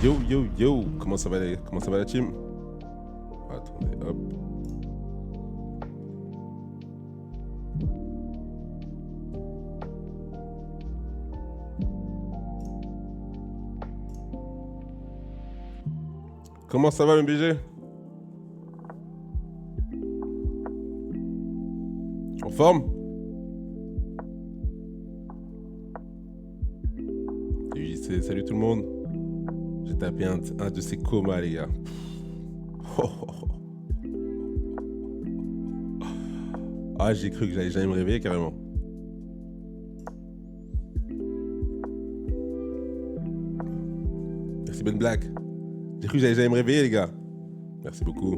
Yo, comment ça va la team? Attendez, hop. Comment ça va le BG? En forme? Oui, salut tout le monde. J'ai tapé un de ces comas les gars. Ah, j'ai cru que j'allais jamais me réveiller carrément. Merci Ben Black. J'ai cru que j'allais jamais me réveiller les gars. Merci beaucoup.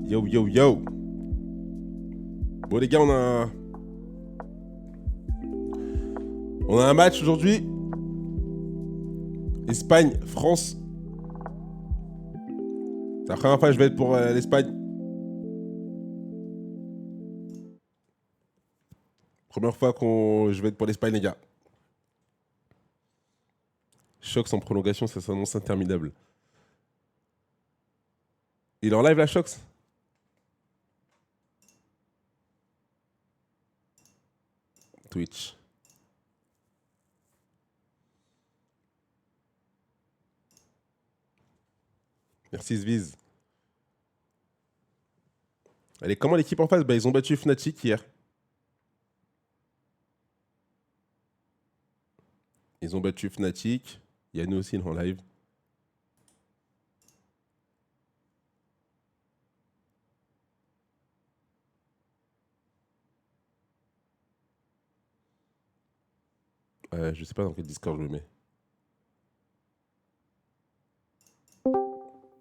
Yo. Bon les gars, on a un match aujourd'hui. Espagne, France. C'est la première fois que je vais être pour l'Espagne. Première fois je vais être pour l'Espagne les gars. Choc sans prolongation, ça s'annonce interminable. Il est en live la Shox? Twitch. Merci Zviz. Allez, comment l'équipe en face? Bah, ils ont battu Fnatic hier. Ils ont battu Fnatic. Il y a nous aussi en live. Je sais pas dans quel Discord je le mets.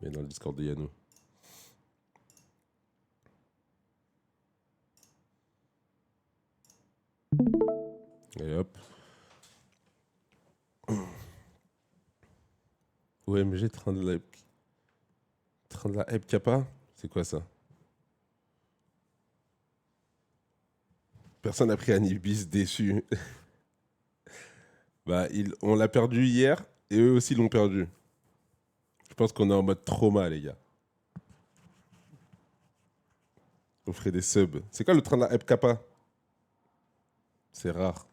Mais dans le Discord de Yannou. Et hop. OMG, train de la Hype Kappa. C'est quoi ça? Personne n'a pris Anibis, déçu. Bah, on l'a perdu hier et eux aussi l'ont perdu. Je pense qu'on est en mode trauma, les gars. On ferait des subs. C'est quoi le train de la Hype Kappa? C'est rare.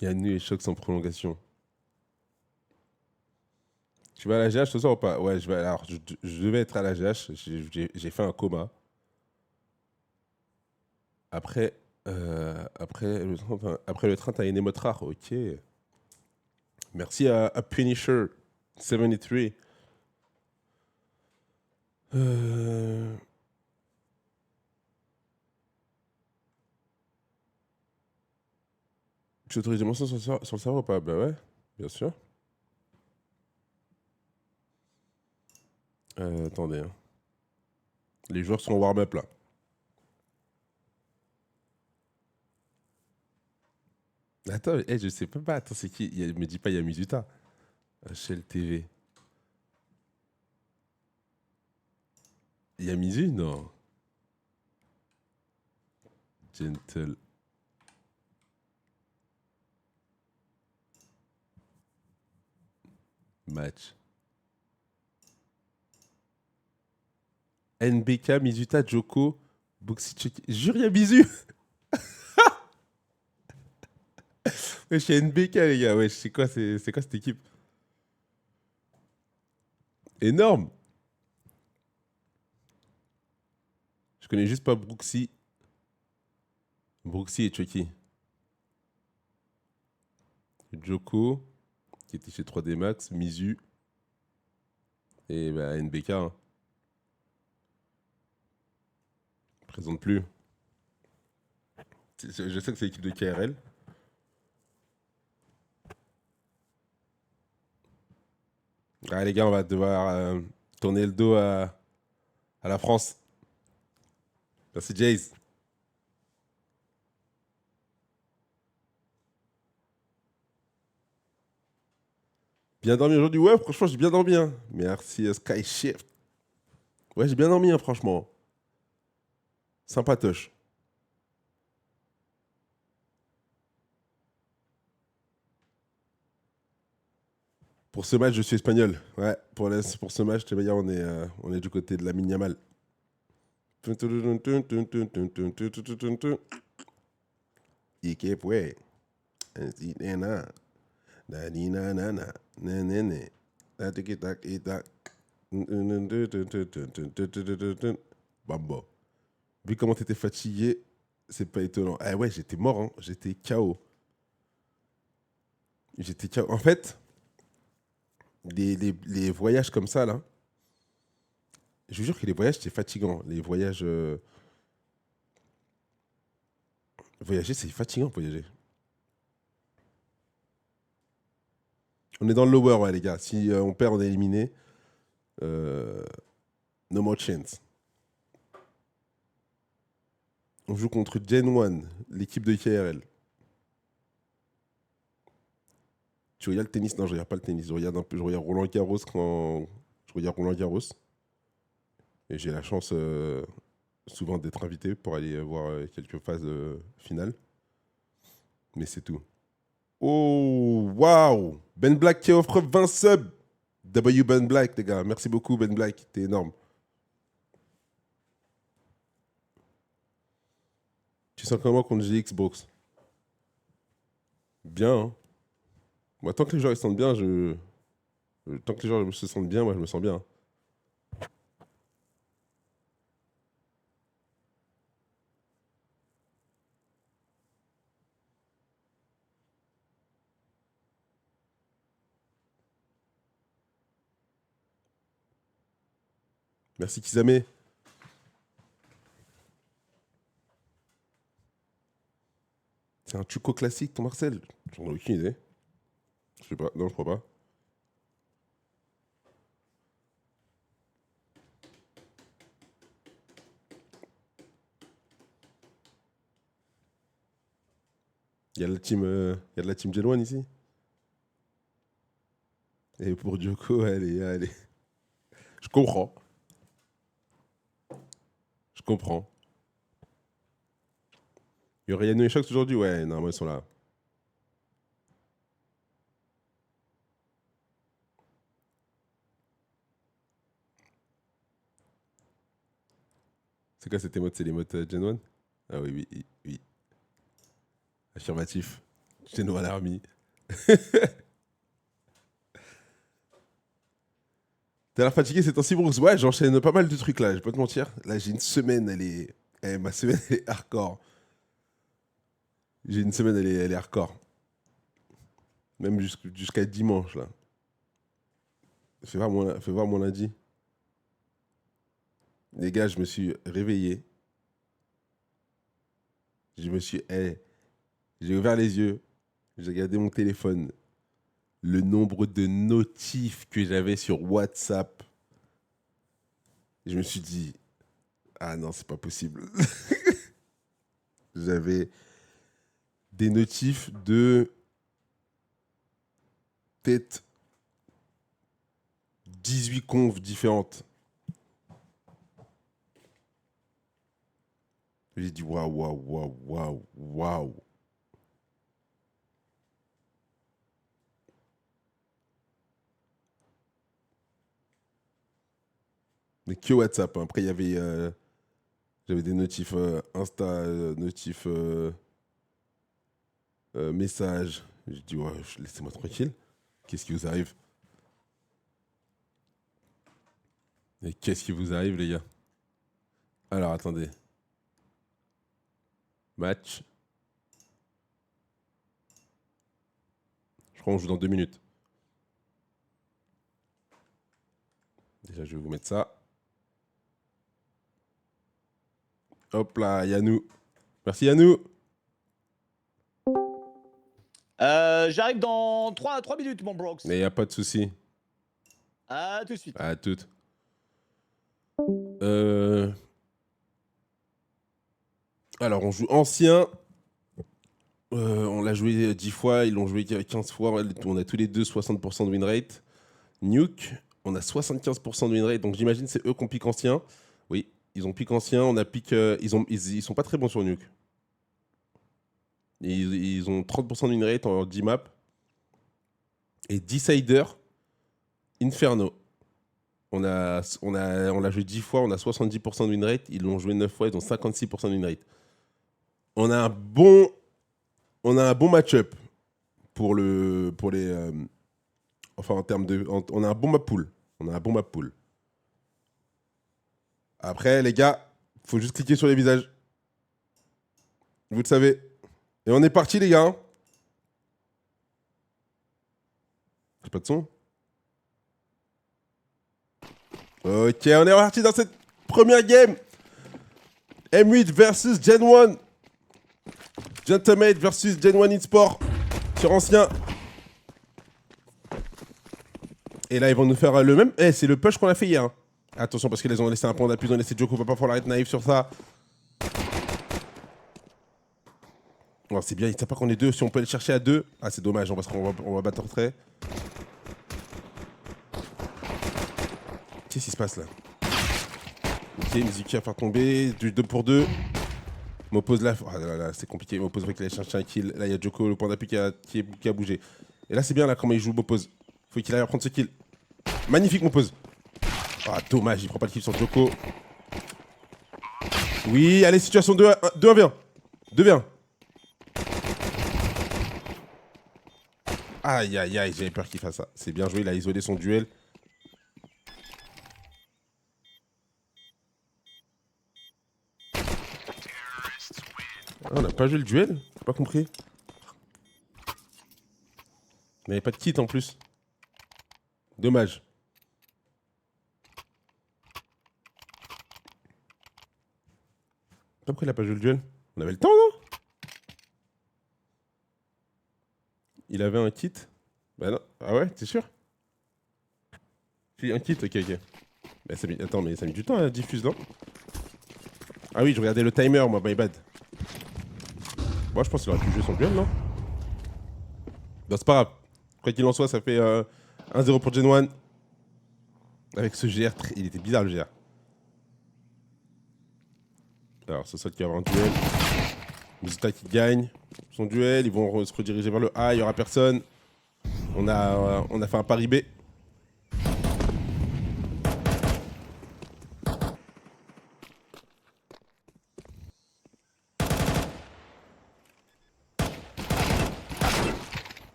Yannou et Choc sans prolongation. Tu vas à la GH ce soir ou pas? Ouais, alors, je devais être à la GH. J'ai fait un coma. Après, après le train, t'as une émote rare. Ok. Merci à Punisher 73. Tu autorises des mensonges sur le serveur ou pas? Bah ouais, bien sûr. Attendez. Hein. Les joueurs sont en warm-up là. Attends, je sais pas. Attends, c'est qui? Me dis pas, il y a Mizuta. HL TV. Il y a Mizu? Non. Gentle. Match. NBK, Mizuta, Joko, Boxichuk. Jure, il y a Mizu! Ouais, je suis NBK, les gars. Ouais, c'est quoi cette équipe? Énorme! Je connais juste pas Brooksy. Brooksy et Chucky. Joko, qui était chez 3D Max, Mizu. Et bah, NBK. Hein. Présente plus. Je sais que c'est l'équipe de KRL. Ah, les gars, on va devoir tourner le dos à la France. Merci, Jace. Bien dormi aujourd'hui? Ouais, franchement, j'ai bien dormi. Hein. Merci, Skyshift. Ouais, j'ai bien dormi, hein, franchement. Sympatoche. Pour ce match, je suis espagnol. Ouais, pour ce match, on est du côté de la Yamal. Y que fue. Nena. Nanina nana. Nenene. Bambo. Vu comment t'étais fatigué, c'est pas étonnant. Ah ouais, j'étais mort, hein. J'étais KO. J'étais KO. En fait, les voyages comme ça, là, je vous jure que les voyages, c'est fatigant. Les voyages. Voyager, c'est fatigant, voyager. On est dans le lower, ouais, les gars. Si on perd, on est éliminé. Euh, no more chance. On joue contre Gen 1, l'équipe de KRL. Tu regardes le tennis? Non, je regarde pas le tennis. Je regarde un peu. Je regarde Roland Garros quand. Je regarde Roland Garros. Et j'ai la chance souvent d'être invité pour aller voir quelques phases finales. Mais c'est tout. Oh, waouh! Ben Black qui offre 20 subs. W Ben Black, les gars. Merci beaucoup, Ben Black. T'es énorme. Tu sens comment contre GXbox? Bien, hein? Moi, tant que les gens ils se sentent bien, tant que les gens se sentent bien, moi, je me sens bien. Merci, Kizame. C'est un Tuco classique, ton Marcel? J'en ai aucune idée. Je sais pas. Non, je crois pas. Il y a il y a de la team Gen 1 ici. Et pour Djoko, allez. Je comprends. Je comprends. Il y aurait Yannou et Shox aujourd'hui? Ouais, normalement, ils sont là. C'est quoi cette émote? C'est l'émote Gen 1? Ah oui. Affirmatif. Gen 1 Army. T'as l'air fatigué ces temps-ci, Brooks? Ouais, j'enchaîne pas mal de trucs là, je vais pas te mentir. Là, j'ai une semaine, ma semaine, elle est hardcore. J'ai une semaine, elle est hardcore. Même jusqu'à dimanche, là. Fais voir mon lundi. Les gars, je me suis réveillé. J'ai ouvert les yeux. J'ai regardé mon téléphone. Le nombre de notifs que j'avais sur WhatsApp. Je me suis dit, ah non, c'est pas possible. J'avais des notifs de peut-être 18 confs différentes. J'ai dit waouh. Mais que WhatsApp, hein. Après, j'avais des notifs Insta, notifs messages. J'ai dit, ouais, laissez-moi tranquille. Qu'est-ce qui vous arrive? Et qu'est-ce qui vous arrive, les gars? Alors, attendez. Match. Je crois qu'on joue dans 2 minutes. Déjà, je vais vous mettre ça. Hop là, Yannou. Merci, Yannou. J'arrive dans 3 minutes, mon Brox. Mais il n'y a pas de souci. À tout de suite. À toutes. Alors, on joue ancien. On l'a joué 10 fois, ils l'ont joué 15 fois. On a tous les deux 60% de win rate. Nuke, On a 75% de win rate, donc j'imagine c'est eux qui ont pick ancien. Oui, ils ont pick ancien, on a pick... ils sont pas très bons sur nuke. Ils ont 30% de win rate en 10 maps. Et Decider, Inferno. On l'a joué 10 fois, on a 70% de win rate. Ils l'ont joué 9 fois, ils ont 56% de win rate. On a un bon match-up pour les... enfin, en termes de... On a un bon map pool. Après, les gars, faut juste cliquer sur les visages. Vous le savez. Et on est parti, les gars. J'ai pas de son. Ok, on est parti dans cette première game. M8 versus Gen 1. Gentamate versus Gen 1 eSport. Sur ancien. Et là, ils vont nous faire le même. C'est le push qu'on a fait hier. Hein. Attention, parce qu'ils ont laissé un point d'appui, ils ont laissé Djoko. On va pas falloir être naïf sur ça. Oh, c'est bien, il ne sait pas qu'on est deux. Si on peut le chercher à deux. Ah, c'est dommage, parce qu'on va battre trait. Qu'est-ce qui se passe là? Ok, Mizuki va faire tomber. Du 2 pour 2. M'oppose là. Oh là là, c'est compliqué. M'oppose qu'il allait chercher un kill. Là, il y a Djoko, le point d'appui qui a bougé. Et là, c'est bien là comment il joue M'oppose. Faut qu'il aille prendre ce kill. Magnifique M'oppose. Ah, dommage, il prend pas le kill sur Djoko. Oui, allez, situation 2-1-1. 2v1. Aïe, aïe, aïe, j'avais peur qu'il fasse ça. C'est bien joué, il a isolé son duel. Ah, on n'a pas joué le duel? J'ai pas compris. On n'avait pas de kit en plus. Dommage. Pourquoi il a pas joué le duel? On avait le temps, non? Il avait un kit? Bah non. Ah ouais, t'es sûr? Un kit, ok. Bah, attends, mais ça a mis du temps à diffuse, non? Ah oui, je regardais le timer, moi, my bad. Moi, je pense qu'il aurait pu jouer son duel, non? Non, c'est pas grave. Quoi qu'il en soit, ça fait 1-0 pour Gen 1. Avec ce GR, il était bizarre le GR. Alors, c'est ça qui va avoir un duel. Mizuta qui gagne son duel. Ils vont se rediriger vers le A. Il n'y aura personne. On a fait un pari B.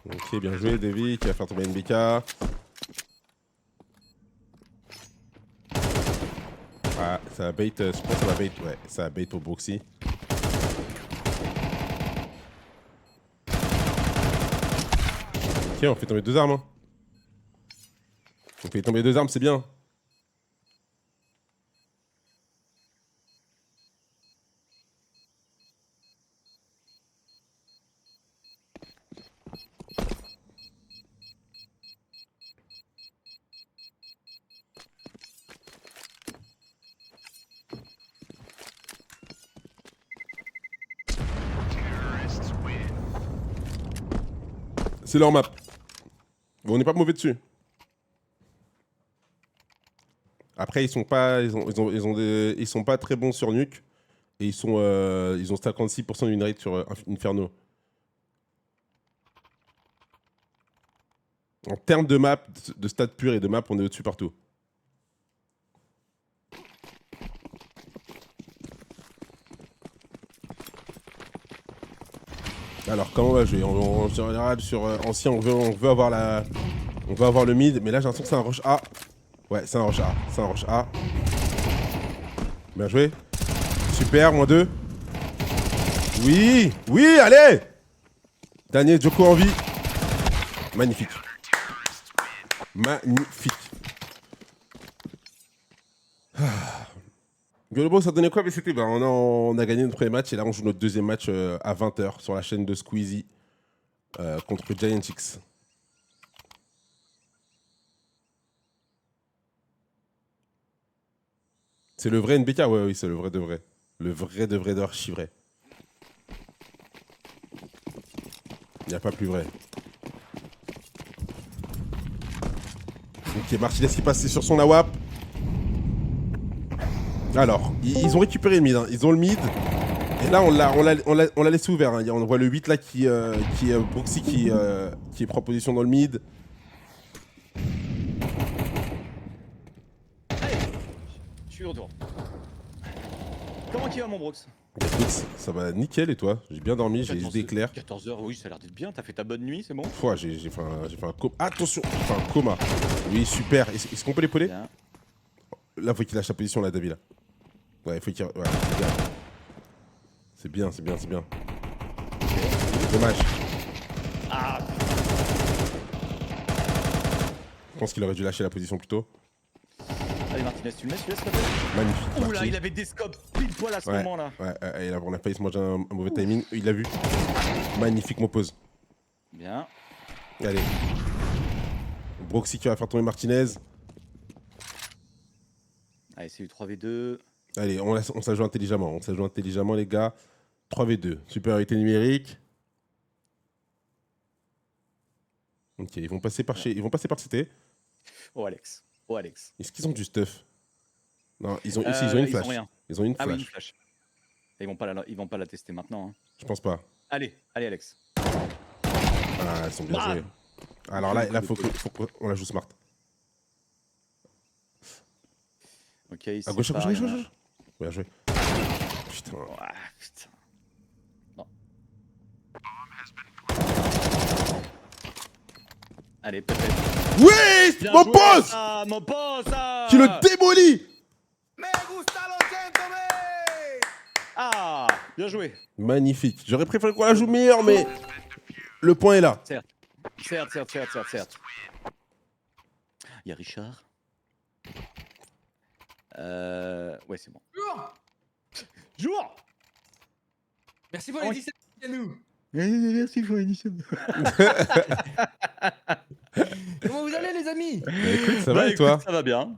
Ok, bien joué, Davy qui va faire tomber NBK. Ah, ça va bait, je pense que ça va bait, ouais, ça va bait au Broxy. Ok, on fait tomber 2 armes. Hein. On fait tomber 2 armes, c'est bien. C'est leur map. Bon, on n'est pas mauvais dessus. Après, ils sont pas très bons sur Nuke. Et ils ont 56% de win rate sur Inferno. En termes de map, de stats purs et de map, on est au-dessus partout. Alors, comment on va jouer? En général, sur ancien, on veut avoir le mid, mais là, j'ai l'impression que c'est un rush A. Ouais, c'est un rush A. Bien joué. Super, -2. Oui, allez! Dernier Djoko en vie. Magnifique. Globo, ça donnait quoi? Mais c'était, on a gagné notre premier match et là on joue notre deuxième match à 20h sur la chaîne de Squeezie contre Giant X. C'est le vrai NBK? Ouais, oui, c'est le vrai de vrai. Le vrai de vrai d'archi vrai. Il n'y a pas plus vrai. Ok, Martinez qui passe sur son AWP. Alors, ils ont récupéré le mid, hein. Ils ont le mid. Et là, on l'a laissé ouvert. Hein. On voit le 8 là qui est Broxy qui prend position dans le mid. Allez, je suis de retour. Comment tu vas, mon Brox? Écoute, ça va nickel et toi? J'ai bien dormi, j'ai des éclairs. 14h, oui, ça a l'air d'être bien. T'as fait ta bonne nuit, c'est bon? Pouah, j'ai fait un coma. Attention, j'ai fait un coma. Oui, super. Est-ce qu'on peut l'épauler? Bien. Là, faut qu'il lâche sa position, là, David. Là. Ouais, il faut qu'il. Ouais, c'est bien. C'est bien. Dommage. Ah, Je pense qu'il aurait dû lâcher la position plus tôt. allez, Martinez, tu le mets celui-là, s'il te plaît? Magnifique. Ouh là, Marty. il avait des scopes pile poil à ce moment-là. Ouais, et là, on a failli se manger un mauvais timing. Il l'a vu. Magnifique, mon pose. Bien. Allez. Broxy qui va faire tomber Martinez. Allez, c'est du 3v2. Allez, on s'est joué intelligemment. On s'est joué intelligemment, les gars. 3v2. Supériorité numérique. Ok, ils vont passer par CT. Oh, Alex. Oh, Alex. Est-ce qu'ils ont du stuff? Non, ils ont une flash. Ils ont rien. Ils ont une Ah oui, flash. une flash. Ils vont pas la tester maintenant. Hein. Je pense pas. Allez, Alex. Ah, ils sont bien Bam. joués. Alors là, faut qu'on la joue smart. Ok, À gauche, à gauche, à gauche. Bien joué. Putain. Ouah, putain. Non. Allez, peut-être. Oui, Bien mon joué, boss ça, mon boss, ça. qui le démolit. Ah, bien joué. Magnifique. J'aurais préféré qu'on la joue meilleure, mais le point est là. Certes. Il y a Richard. Ouais, c'est bon. Jour. Merci pour les 17 à nous. Merci pour l'édition. Comment vous allez les amis? Bah, écoute, ça va et toi? Ça va bien.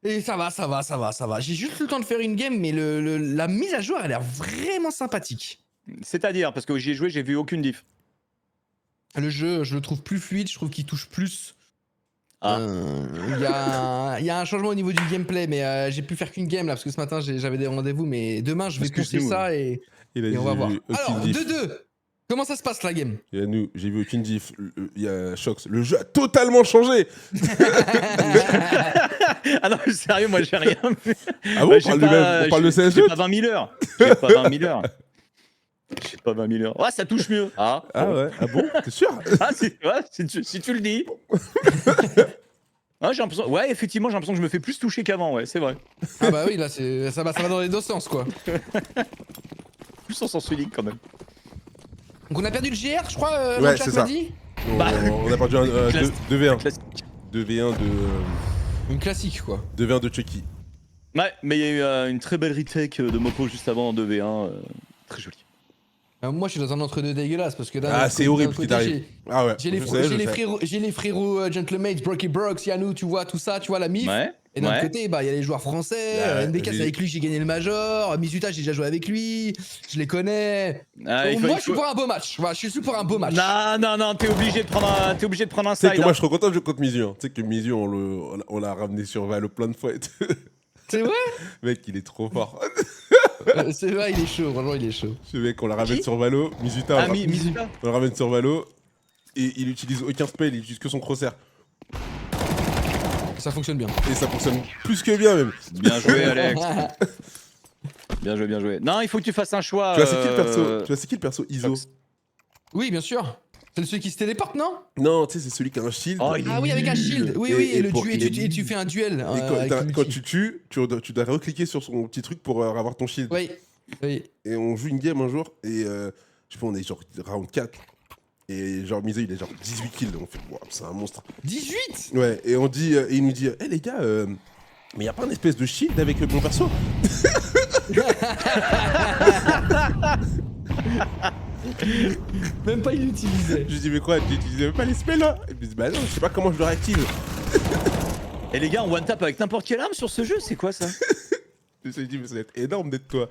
Et ça va. J'ai juste le temps de faire une game, mais la mise à jour a l'air vraiment sympathique. C'est-à-dire, parce que j'y ai joué, j'ai vu aucune diff. Le jeu, je le trouve plus fluide, je trouve qu'il touche plus. Ah. Il y a un changement au niveau du gameplay, mais j'ai pu faire qu'une game là, parce que ce matin j'avais des rendez-vous, mais demain je vais pousser ça et on va voir. Alors, 2-2. Comment ça se passe la game? Il y a nous, j'ai vu aucune diff. Il y a Shox. Le jeu a totalement changé. Ah non, sérieux, moi j'ai rien vu. Ah bon, on parle de CSG? J'ai pas 20 000 heures. J'ai pas 20 000 heures. J'ai pas 20 000 heures. Ah, ça touche mieux. Ah ouais. Ah bon? T'es sûr? Ah, si tu le dis. Ah, j'ai l'impression. Ouais, effectivement, j'ai l'impression que je me fais plus toucher qu'avant, ouais, c'est vrai. Ah bah oui, là ça va dans les deux sens quoi. Plus en sens unique quand même. Donc on a perdu le GR, je crois, Ouais, le chat c'est m'a ça. dit. On a perdu 2v1. Classique. 2v1 Une classique quoi. 2v1 de Chucky. Ouais, mais il y a eu une très belle retake de Mopo juste avant en 2v1. Très jolie. Moi je suis dans un entre-deux dégueulasse parce que là. C'est horrible ce qui t'arrive. Ah ouais. J'ai les frérots Gentlemates, Brocky Brooks, Yanou, tu vois, tout ça, tu vois, la MIF. Ouais. Et d'un côté, bah, il y a les joueurs français. NBK, c'est avec lui que j'ai gagné le Major. Mizuta, j'ai déjà joué avec lui. Je les connais. Ah, Donc, moi, je suis pour un beau match. Voilà, je suis pour un beau match. Non, t'es obligé de prendre un Tu sais side. que moi, je suis content de jouer contre Mizu. Hein. Tu sais que Mizu, on l'a ramené sur Valo plein de fois. C'est vrai? Mec, il est trop fort. C'est vrai, il est chaud. Franchement, il est chaud. Ce mec, on la ramène sur Valo. Mizuta, Mizuta. on la ramène sur Valo. Et il utilise aucun spell, il utilise que son crosshair. Ça fonctionne bien. Et ça fonctionne plus que bien, même. Bien joué, Alex. Bien joué. Non, il faut que tu fasses un choix. Tu vois, c'est qui le perso ISO? Oui, bien sûr. C'est celui qui se téléporte, non? Non, tu sais, c'est celui qui a un shield. Oh, Ah oui, avec un shield. Oui, et tu fais un duel. Et quand tu tues, tu dois recliquer sur son petit truc pour avoir ton shield. Oui. Et on joue une game un jour, et je sais pas, on est genre round 4. Et genre Mizu, il a genre 18 kills. On fait, wow, c'est un monstre. 18? Ouais, et il nous dit, hé les gars, mais y a pas un espèce de shield avec mon perso? Même pas il l'utilisait. Je lui dis, mais quoi, tu utilisais même pas les spells là? Il me dit, bah non, je sais pas comment je le réactive. Et les gars, on one tap avec n'importe quelle arme sur ce jeu, c'est quoi ça? Je me suis dit, mais ça va être énorme d'être toi.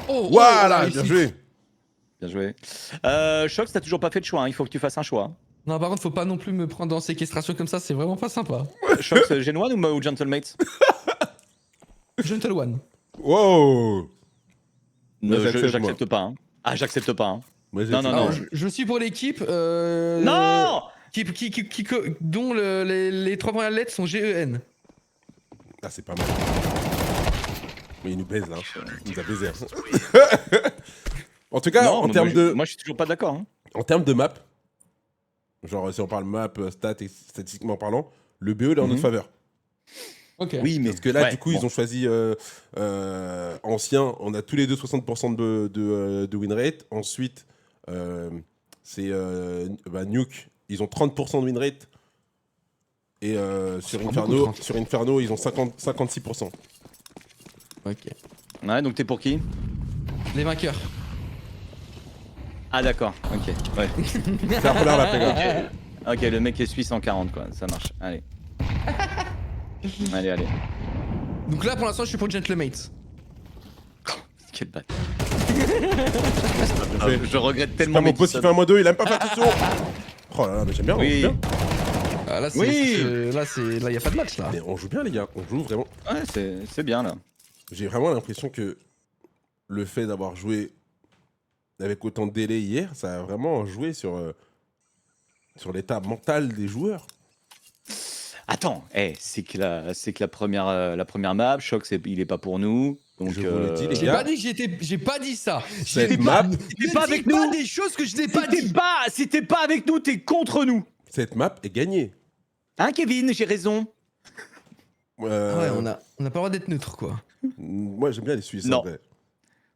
Oh, Voilà, bien joué. Bien joué. Shox, t'as toujours pas fait de choix, hein. Il faut que tu fasses un choix. Non, par contre, faut pas non plus me prendre en séquestration comme ça, c'est vraiment pas sympa. Shox, Gen 1 ou Gentlemates? Gentle One. Wow. J'accepte pas. Hein. Ah, j'accepte pas. Hein. Non. Je suis pour l'équipe. Non dont les 3 premières lettres sont GEN. Ah, c'est pas mal. Mais il nous baise là. Il nous a baisé. En tout cas, en termes de. Moi, je suis toujours pas d'accord. Hein. En termes de map, genre si on parle map, stats et statistiquement parlant, le BE est en notre faveur. Ok. Oui, mais parce que là, du coup, ils ont choisi ancien. On a tous les deux 60% de win rate. Ensuite, c'est Nuke. Ils ont 30% de win rate. Et sur Inferno, ils ont 56%. Ok. Ouais, donc t'es pour qui? Les vainqueurs. Ah d'accord, ok. Ouais. C'est la première map, les gars. Ok, le mec est suisse en 40 quoi, ça marche. Allez. Allez. Donc là, pour l'instant, je suis pour Gentlemates. Quel bâtard. Je regrette C'est tellement. pas mon pote qui fait un mois 2, il aime pas faire tout ça. Oh là là, mais j'aime bien, Oui. on joue bien. Ah, là, y a pas de match là. Mais on joue bien, les gars, on joue vraiment. Ouais, c'est bien là. J'ai vraiment l'impression que le fait d'avoir joué avec autant de délai hier, ça a vraiment joué sur l'état mental des joueurs. Attends, c'est que la première map, Shox, il est pas pour nous. Donc, Je vous le dis, les gars. J'ai pas dit ça. Cette map, T'es pas avec nous. des choses que je n'ai pas dit. Si t'es pas avec nous, t'es contre nous. cette map est gagnée. Hein, Kevin, j'ai raison. Ouais, on a pas le droit d'être neutre quoi. Moi, j'aime bien les Suisses. Non. En vrai.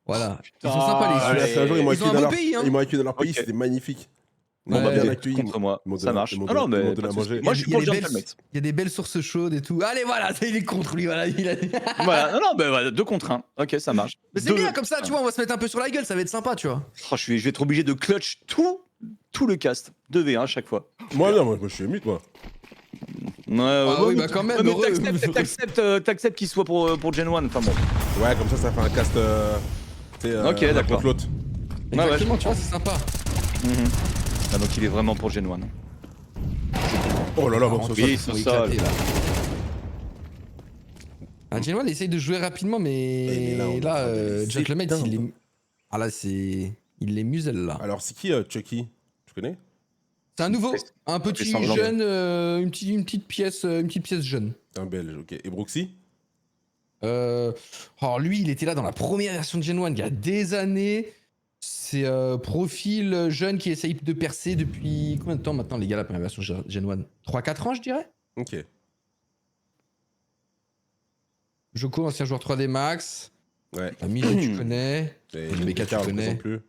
Voilà. Ils sont sympas les Suisses. Un jour, ils m'ont Ils ont un beau pays, hein. Ils m'ont accueilli dans leur pays, Ok. c'était magnifique. Bon, Ils bah, m'ont bien bien accueilli. contre moi, Ils m'ont ça donné- marche. ils m'ont Ah non, donné- ils mais m'ont donné à pas de manger. soucis. Moi, je suis Il y a pour le des belles- Gentlemates. Il y a des belles sources chaudes et tout. Allez, voilà, il est contre lui. Voilà, il a... Voilà, non, bah, voilà, 2 contre 1. Ok, ça marche. Mais c'est bien comme ça, tu vois, on va se mettre un peu sur la gueule, ça va être sympa, tu vois. Oh, je vais être obligé de clutch tout le cast. 2v1 à chaque fois. Moi, non, moi, je suis émute, moi. Oui, bah quand même, mais heureux. t'acceptes qu'il soit pour Gen 1. Enfin bon. Ouais, comme ça fait un cast. Ok, l'un d'accord. contre l'autre. Exactement, tu vois, c'est sympa. Ah, donc il est vraiment pour Gen 1. Oh là là, bon, ça, Oui, ça. c'est ça. Gen 1 essaye de jouer rapidement, mais Mais là, on là, est en train de Gentleman, s'éteindre. il est... Ah là, c'est... Il les muselle, là. Alors, c'est qui Chucky? Tu connais? C'est un nouveau, un petit semblant. jeune, une petite pièce jeune. Un belge, ok. Et Brooksy? Alors lui, il était là dans la première version de Gen 1 il y a des années. C'est profil jeune qui essaye de percer depuis combien de temps maintenant, les gars, la première version Gen 1 3-4 ans, je dirais. Ok. Joko, ancien joueur 3D Max. Ouais. Milo, tu connais. Et BK, tu on connais. présente plus.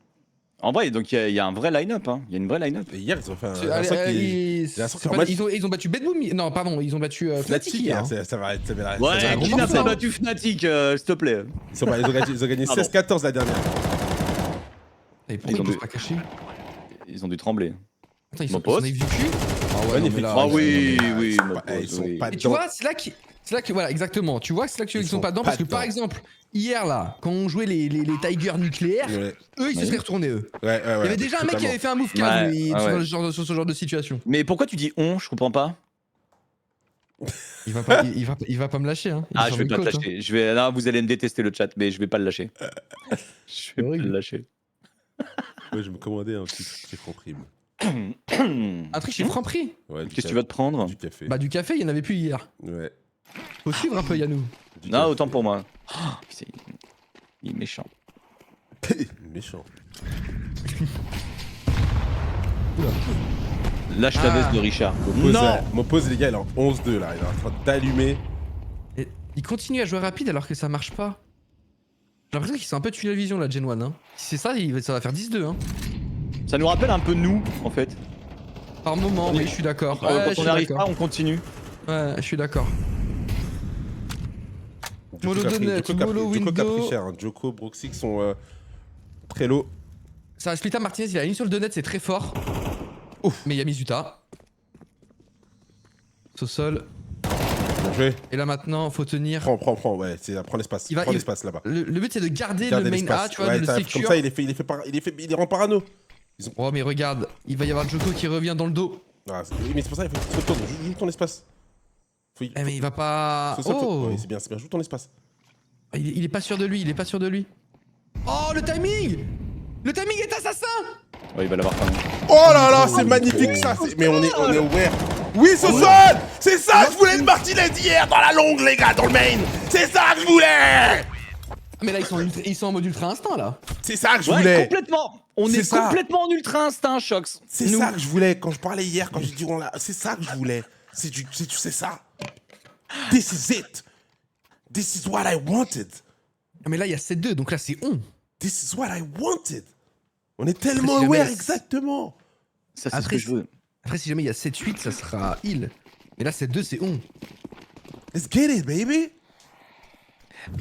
En vrai, donc il y a un vrai line-up. Hein. Il y a une vraie line-up. Et hier, ils ont fait un. Allez, un ils, j'ai l'impression c'est qu'en pas- match- ils ont battu Bad Boom. Non, pardon, ils ont battu Fnatic hier. hein. Ça va être. Ouais, gros qui n'a morceau, pas hein. battu Fnatic, s'il te plaît. Ils ont gagné Pardon. 16-14 la dernière. Et pourquoi Ils ils ont peuvent bu- pas cacher? Ils ont dû trembler. Attends, ils Mon sont pote. naïfs du cul. Ah ouais, non, Magnifique. mais là, Ah ouais, oui, non, mais- oui, Ils sont mon pas- pote, ils sont oui. pas Et tu dedans. vois, c'est là que voilà, exactement. Tu vois que c'est là qu'ils Ils sont sont pas dedans pas parce que par dedans. exemple, hier là, quand on jouait les Tigers nucléaires, Ouais, eux ils se Ouais. seraient retournés eux. ouais. Il y avait déjà un mec qui avait fait un move Ouais, cave lui, ouais. sur ce genre de situation. Mais pourquoi tu dis on? Je comprends pas. Il va pas me lâcher hein. Il Ah, est je sur vais une pas te côte, lâcher. Là, vous allez me détester le chat, mais je vais pas le lâcher. Je vais pas horrible. le lâcher. Ouais, je me commandais un petit truc en prime. hein. Un truc chez Franprix. Ouais, Qu'est-ce que tu vas te prendre? Du café. Bah du café, il y en avait plus hier. Ouais. Faut suivre un peu Yannou. Du Non, café. autant pour moi. Oh, il est méchant. Méchant. Lâche la veste de Richard. Mon pose, les gars, il est en 11-2 là. Il est en train d'allumer. Et il continue à jouer rapide alors que ça marche pas. J'ai l'impression qu'ils sont un peu tunnel vision là, Gen 1. Hein. Si c'est ça, ça va faire 10-2. Hein. Ça nous rappelle un peu nous, en fait. Par moment, oui, je suis d'accord. Ouais, je Quand suis on n'arrive pas, d'accord. on continue. Ouais, je suis d'accord. Molo Joko Donut, Capri- Joko Molo Capri Window. cher, hein. Joko, Brooksy qui sont très low. Ça, Splita Martinez, il a une sur le donut, c'est très fort. Ouf. Mais il y a Mizuta. Sosol. Bien joué. Et là maintenant, faut tenir. Prends, ouais, prends l'espace. Prends l'espace là-bas. Le but c'est de garder le main A, tu vois, ouais, de le secure. Comme ça, il rend parano. Oh mais regarde, il va y avoir Joko qui revient dans le dos. Ah, mais c'est pour ça, il faut que tu te retournes. Joue ton espace. Mais il va pas... Oui, c'est bien, joue ton espace. Il est pas sûr de lui, Oh, le timing! Le timing est assassin! Ouais, il va l'avoir quand même. Oh là là, c'est magnifique ça. Mais on est aware. Oui, ce sol! C'est ça que je voulais de Martinez hier dans la longue, les gars, dans le main. C'est ça que je voulais! Mais là, ils sont en mode ultra instinct, là. C'est ça que je voulais. Complètement. On est complètement en ultra instinct, Shox. C'est ça que je voulais quand je parlais hier, quand j'ai dit c'est ça que je voulais. Tu sais ça. This is it. This is what I wanted. Mais là, il y a 7-2, donc là, c'est on. This is what I wanted. On est tellement aware, exactement. Ça, c'est ce que je veux. Après, si jamais il y a 7-8, ça sera heal. Mais là, 7-2, c'est on. Let's get it, baby.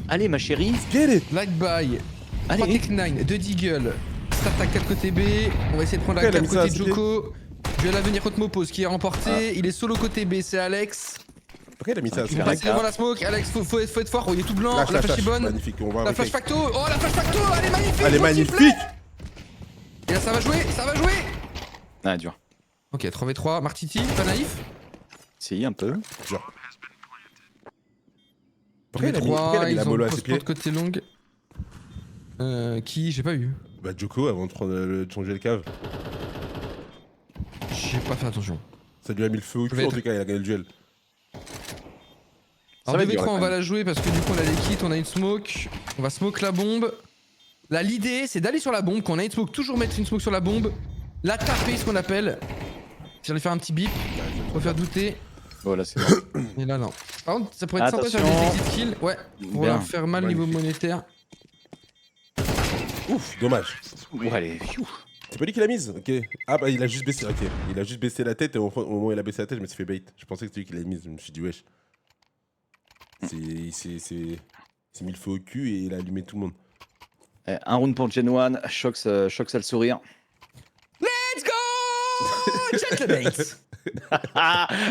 Allez, ma chérie. Let's get it. Black Buy. 3 Tech 9, 2 Deagle. Start à 4 côté B. On va essayer de prendre la 4 côté Joko. Je vais l'avenir contre Mopose qui est remporté. Il est solo côté B, c'est Alex. Pourquoi il a mis ça? Il va passer devant la smoke. Alex, faut être fort. Oh, il est tout blanc. La flash est bonne. Magnifique. La flash facto. Oh, la flash facto. Elle est magnifique. Elle est magnifique. Et là, ça va jouer. Ah, dur. Ok, 3v3. Martiti, pas naïf. Si, un peu. Genre. Pourquoi il a mis la mollo à ses pieds? de côté longue. Qui? J'ai pas eu. Bah, Joko avant de prendre changer le cave. J'ai pas fait attention. Ça lui a mis le feu au cul, en tout cas, il a gagné le duel. Alors 2v3 on va la jouer parce que du coup on a des kits, on a une smoke. On va smoke la bombe. Là l'idée c'est d'aller sur la bombe, quand on a une smoke, toujours mettre une smoke sur la bombe. La taper ce qu'on appelle. J'allais faire un petit bip pour faire douter. Voilà, c'est bon. Et là non. Par contre ça pourrait être sympa de faire des exit kills. Ouais, pour leur faire mal niveau monétaire. Ouf, dommage. Ouais, allez, C'est pas lui qui l'a mise? Ok. Ah bah il a juste baissé, ok. Il a juste baissé la tête et au moment où il a baissé la tête, je me suis fait bait. Je pensais que c'était lui qui l'a mise, je me suis dit wesh. Il s'est mis le feu au cul et il a allumé tout le monde. Un round pour Gen 1, Shox a le sourire. Let's go Gentlemen.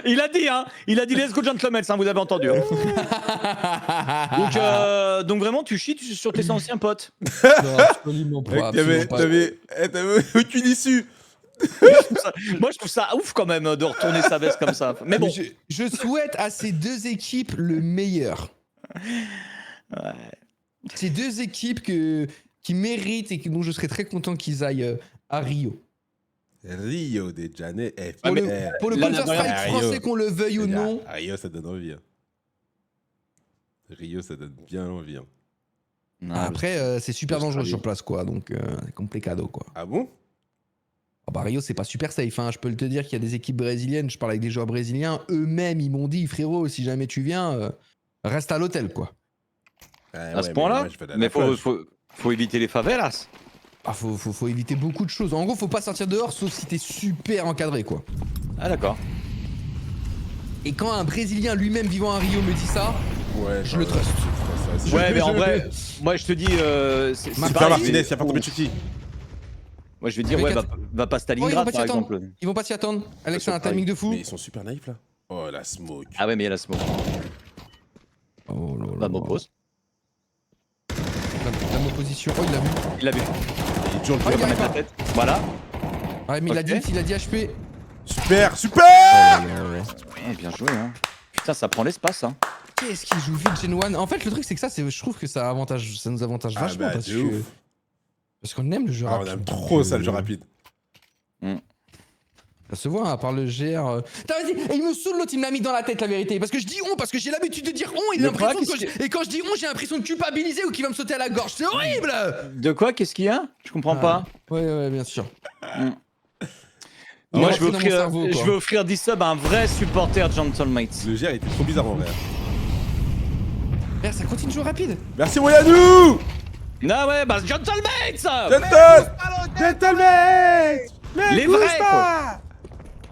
Il a dit let's go gentlemen, hein, vous avez entendu. Donc vraiment tu chies sur tes anciens potes. Non, absolument pas. T'avais aucune issue. Moi je trouve ça ouf quand même de retourner sa veste comme ça. Mais bon. Je souhaite à ces deux équipes le meilleur. Ouais. Ces deux équipes qui méritent et dont je serais très content qu'ils aillent à Rio. Rio de Janeiro. Pour le Counter-Strike français, qu'on le veuille ou non. Rio, ça donne envie. Rio, ça donne bien envie. Non, après, c'est super dangereux sur place, quoi. Donc, c'est complicado, quoi. Ah bon? Oh bah Rio, c'est pas super safe. Hein. Je peux te dire qu'il y a des équipes brésiliennes. Je parle avec des joueurs brésiliens. Eux-mêmes, ils m'ont dit, frérot, si jamais tu viens, reste à l'hôtel, quoi. À ce point-là? Mais faut éviter les favelas. Ah, faut éviter beaucoup de choses. En gros, faut pas sortir dehors sauf si t'es super encadré, quoi. Ah, d'accord. Et quand un Brésilien lui-même vivant à Rio me dit ça, ouais, je le trust. Ouais, mais en vrai, moi je te dis. C'est pas Martinez, il a pas tombé de Chucky. Moi je vais dire, ouais, va pas Stalingrad par exemple. Ils vont pas s'y attendre. Alex a un timing de fou. Mais ils sont super naïfs là. Oh la smoke. Ah ouais, mais il y a la smoke. Oh là là. Bah, m'oppose. La bonne position. Oh, il l'a vu. Il l'a vu. Il est toujours le mettre la tête. Voilà. Ouais, mais il a dit HP. Super, super. Ouais, bien joué, hein. Putain, ça prend l'espace, hein. Qu'est-ce qu'il joue vite, Gen 1? En fait, le truc, c'est que ça, je trouve que ça nous avantage vachement parce qu'on aime le jeu rapide. On aime trop ça, le jeu rapide. Ça se voit, hein, à part le GR. Vas-y, et il me saoule l'autre, il me l'a mis dans la tête, la vérité. Parce que je dis on, parce que j'ai l'habitude de dire on, il a l'impression que et quand je dis on, j'ai l'impression de culpabiliser ou qu'il va me sauter à la gorge. C'est horrible! De quoi? Qu'est-ce qu'il y a? Je comprends pas. Ouais, bien sûr. Moi, je veux offrir 10 subs à un vrai supporter Gentlemates. Le GR était trop bizarre en vrai. Merde, ça continue de jouer rapide. Merci Woyanou! Non, ouais, bah Gentlemates! Gentlemen! Les vrais!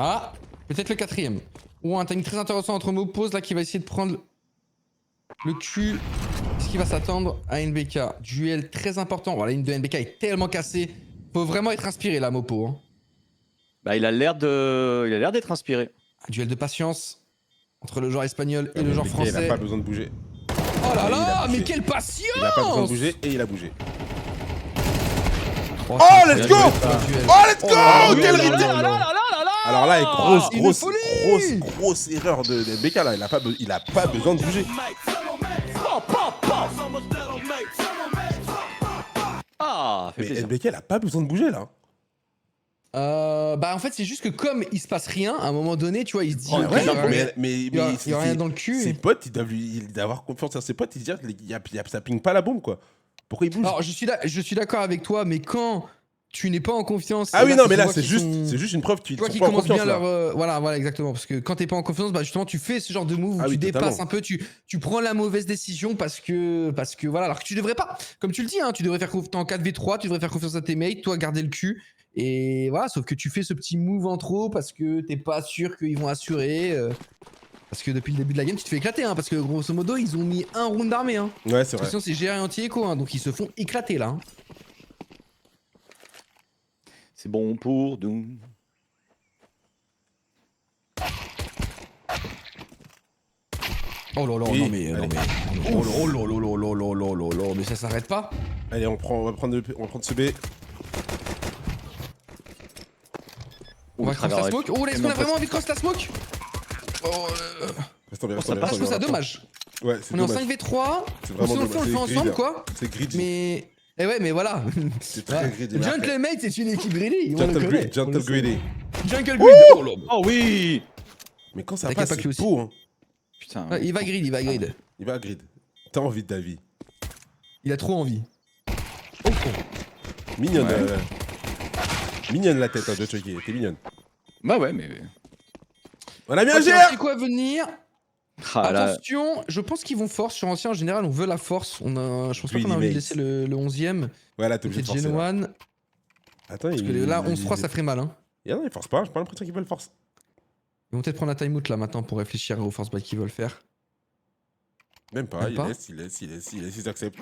Ah, peut-être le quatrième. Ou un timing très intéressant entre Mopose là qui va essayer de prendre le cul. Est-ce qu'il va s'attendre à NBK? Duel très important. Voilà, la ligne de NBK est tellement cassée. Faut vraiment être inspiré là, Mopo. Hein. Bah, il a l'air d'être inspiré. Un duel de patience. Entre le joueur espagnol et Ouais, le mais joueur Mbeke, français. Il a pas besoin de bouger. Oh là il a là, bougé. mais quelle patience! Il a pas besoin de bouger et il a bougé. Oh, let's go! duel. Oh, let's go! là là Quel là rythme! là là là. Alors là, c'est une grosse erreur de Mbeke là. Il a pas besoin de bouger. Ah, fait Mais plaisir. Mbeke, il a pas besoin de bouger là. Bah en fait c'est juste que comme il se passe rien, à un moment donné, tu vois, il se dit Oh, ok, ouais, il y aura rien- mais il y aura rien dans le cul. Ses potes, ils doivent avoir confiance à ses potes. Ils se disent, ça ping pas la bombe quoi. Pourquoi il bouge? Alors je suis d'accord avec toi, mais quand tu n'es pas en confiance. Ah oui, non, mais tu là, vois c'est qu'ils juste, sont- c'est juste une preuve qu'ils Tu vois sont qu'ils pas en commencent confiance bien là. leur. Voilà, exactement. Parce que quand t'es pas en confiance, bah justement, tu fais ce genre de move où Ah tu oui, dépasses totalement. un peu, tu prends la mauvaise décision parce que voilà, alors que tu devrais pas. Comme tu le dis, hein, tu devrais faire confiance en 4v3, tu devrais faire confiance à tes mates, toi garder le cul. Et voilà, sauf que tu fais ce petit move en trop parce que t'es pas sûr qu'ils vont assurer. Parce que depuis le début de la game, tu te fais éclater, hein, parce que grosso modo, ils ont mis un round d'armée. Hein. Ouais, c'est vrai. Sinon, c'est GR anti-écho, hein, donc ils se font éclater là. Hein. C'est bon pour nous. Oh là là, Oui, non mais. allez. Oh là là, mais ça s'arrête pas. Allez, on va prendre ce B. On va cross la smoke. Oh, est-ce qu'on a vraiment envie de cross la smoke? Oh, Reste en bien, ça reste en bien, passe, je reste trouve ça en bien. dommage. Ouais, c'est On est en dommage. 5v3. C'est On vraiment se le fait, on le fait dommage. C'est ensemble greedy, quoi. C'est greedy. Mais. Eh ouais, mais voilà. C'est très greedy. mais Jungle après- Mate, c'est une équipe greedy. on le Gentle connaît, greedy. on Gentle le sait. greedy. Jungle greedy. Oh là. Oh oui. Mais quand ça T'inquiète passe, pas que lui c'est aussi. beau. Hein. Putain. Ouais, il va grid, il va grid. Il va à grid. T'as envie de ta vie. Il a trop envie. Oh, con. Mignonne. Ouais. Mignonne la tête, hein, de Chucky. T'es mignonne. Bah ouais, mais. On a mis un Ok, GR! c'est quoi à venir? Ah là. Attention, je pense qu'ils vont force sur ancien. En général, on veut la force. Je pense pas Greedy qu'on a envie de mates. laisser le 11ème. Voilà, t'es obligé C'est de forcer. Là. Gen 1. Attends, Parce que là, 11-3, ça ferait mal. Hein. Non, il force pas. J'ai pas l'impression qu'il veut le force. Ils vont peut-être prendre la timeout là maintenant pour réfléchir aux force back qu'ils veulent faire. Même pas. Même pas Ils acceptent.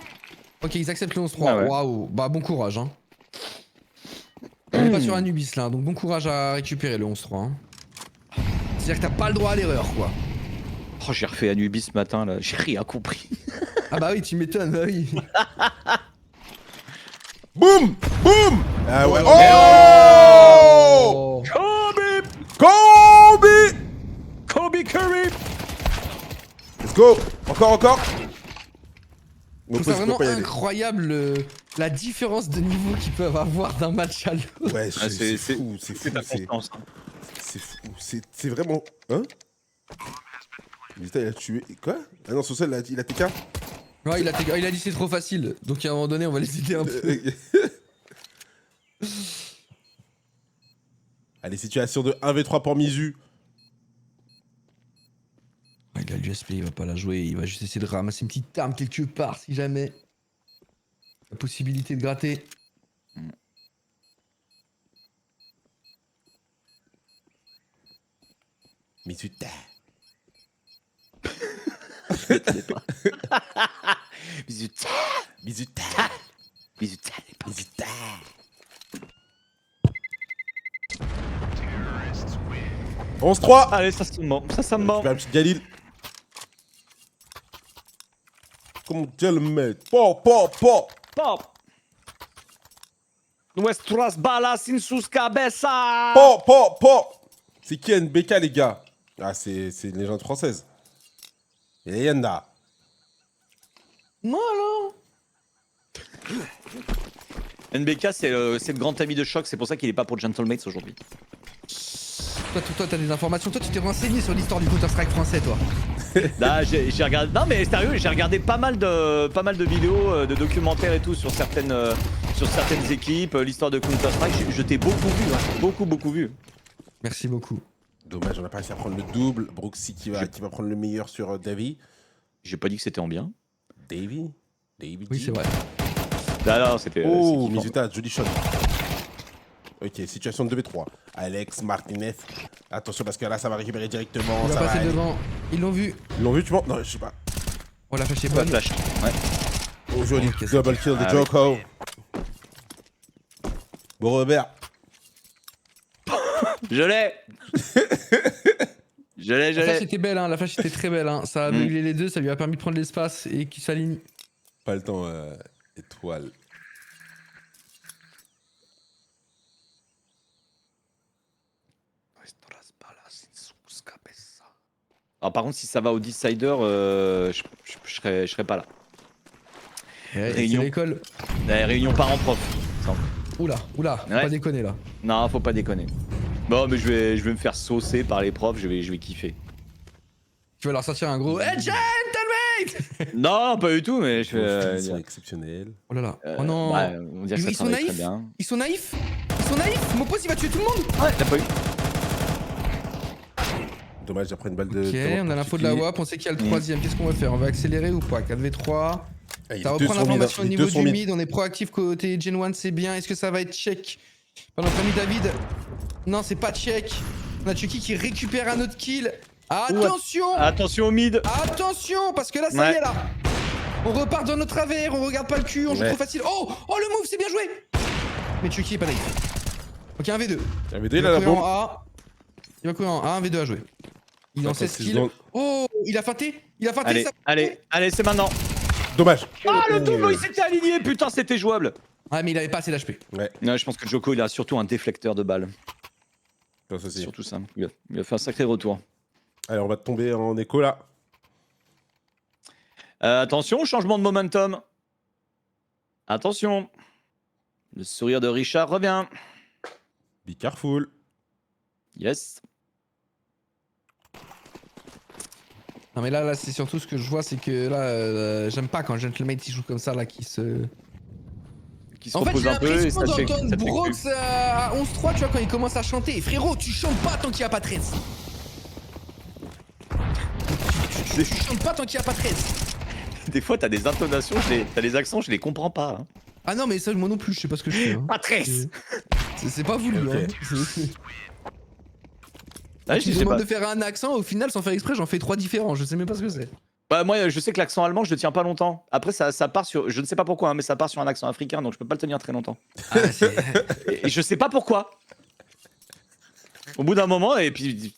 Ok, ils acceptent le 11-3. Ah ouais. Waouh, bah bon courage. Hein. On est pas sur Anubis là, donc bon courage à récupérer le 11-3. Hein. C'est-à-dire que t'as pas le droit à l'erreur quoi. Oh, j'ai refait Anubis ce matin là. J'ai rien compris. Ah bah oui, tu m'étonnes, bah oui. Boum! Boum! Ah ouais. Oh Oh! Kobe! Kobe Curry. Let's go! Encore! Je trouve ça vraiment incroyable la différence de niveau qu'ils peuvent avoir d'un match à l'autre. Ouais, Ah, c'est fou, c'est fou. C'est ta constance. Hein. C'est fou. C'est vraiment. Hein? Putain, il a tué. Quoi? Ah non, Social, il a TK? Ouais, il a dit c'est trop facile, donc à un moment donné, on va les aider un peu. Allez, situation de 1v3 pour Mizu. Ouais, il a l'USP, il va pas la jouer, il va juste essayer de ramasser une petite arme quelque part si jamais. La possibilité de gratter. Mizu, ta. Bisous. Mizu, ta. Bisous. Mizu, ta. « 11-3 » Allez, ça me ment. Ça me ment. Je fais un petit Galil. Comment tu le mets? Pop. Pop. Nuestras balas in sus cabeza. Pop. C'est qui NBK, les gars? Ah, c'est une légende française. Et Yanda. Non alors. NBK, c'est le grand ami de Choc, c'est pour ça qu'il est pas pour Gentlemates aujourd'hui. Toi, t'as des informations. Toi, tu t'es renseigné sur l'histoire du Counter-Strike français, toi. Là, j'ai regardé. Non, mais sérieux, j'ai regardé pas mal de vidéos, de documentaires et tout sur certaines équipes, l'histoire de Counter-Strike. Je t'ai beaucoup vu, hein. Beaucoup vu. Merci beaucoup. Dommage, on a pas réussi à prendre le double. Brooksy qui va prendre le meilleur sur Davy. J'ai pas dit que c'était en bien. Davy Oui, G. c'est vrai. Non, c'était. Oh, c'est kiffant. Mizuta, joli shot. Ok, situation de 2v3. Alex Martinez. Attention parce que là, ça va récupérer directement. Il Ça va passer aller. devant. Ils l'ont vu. Ils l'ont vu, tu vois? Non, je sais pas. Oh, la flèche est Pas bonne. de flash. Ouais. Oh, joli. Ok, Double kill de Ah Joko. Bon, Robert. Je l'ai. Je La flash l'ai. était belle, hein. La flash était très belle. Hein. Ça a aveuglé les deux, ça lui a permis de prendre l'espace et qu'il s'aligne. Pas le temps, étoile. Alors par contre, si ça va au Decider, je serai pas là. C'est Réunion. l'école. Réunion parents-prof. Oula, faut Ouais. pas déconner là. Non, faut pas déconner. Bon, mais je vais me faire saucer par les profs, je vais kiffer. Tu vas leur sortir un gros Hey, gentlemen. Non, pas du tout, mais je Ils sont fais. exceptionnels. Oh là là. Oh non. Ouais, on dirait que ça Ils sont travaille très naïfs. bien. Ils sont naïfs. Mopos, il va tuer tout le monde. Ouais, t'as pas eu. Dommage, après une balle de. Ok, on a l'info de la WAP, on sait qu'il y a le troisième. Qu'est-ce qu'on va faire? On va accélérer ou pas? 4v3. Ça reprend l'information au niveau du mid, on est proactif côté Gen 1, c'est bien. Est-ce que ça va être check par notre ami David? Non, c'est pas check. On a Chucky qui récupère un autre kill. Attention! Attention au mid. Attention, parce que là, ça y est là. On repart dans notre travers, on regarde pas le cul, on joue trop facile. Oh, le move, c'est bien joué. Mais Chucky est pas naïf. Ok, 1v2. Un V2, il a la bombe. Il va courir en A, 1v2 à jouer. Il est en 16 kills. Oh, il a feinté. Allez, ça... allez, c'est maintenant. Dommage. Ah, le double, il s'était aligné, putain, c'était jouable. Ah, mais il avait pas assez d'HP. Ouais, Non, je pense que Joko, il a surtout un déflecteur de balles. pas ça, C'est surtout ça. Il a fait un sacré retour. Allez, on va tomber en écho là. Attention, changement de momentum. Attention. Le sourire de Richard revient. Be careful. Yes. Non mais là c'est surtout ce que je vois, c'est que là j'aime pas quand Gentleman il joue comme ça là qui se... Qui se En fait repose j'ai un peu et l'impression ça fait d'entendre ça fait Brox à 11-3 tu vois quand il commence à chanter. Et frérot tu chantes pas tant qu'il y a pas 13. Tu chantes pas tant qu'il y a pas 13. Des fois t'as des intonations, t'as des accents, je les comprends pas. Hein. Ah non mais ça moi non plus je sais pas ce que je fais. Hein. Pas 13. C'est pas voulu Ok. hein. Ah, Tu je me sais pas. demandes de faire un accent, au final sans faire exprès j'en fais 3 différents, je sais même pas ce que c'est. Bah, moi je sais que l'accent allemand je le tiens pas longtemps. Après ça part sur, je ne sais pas pourquoi hein, mais ça part sur un accent africain donc je peux pas le tenir très longtemps. Ah, Et je sais pas pourquoi. Au bout d'un moment et puis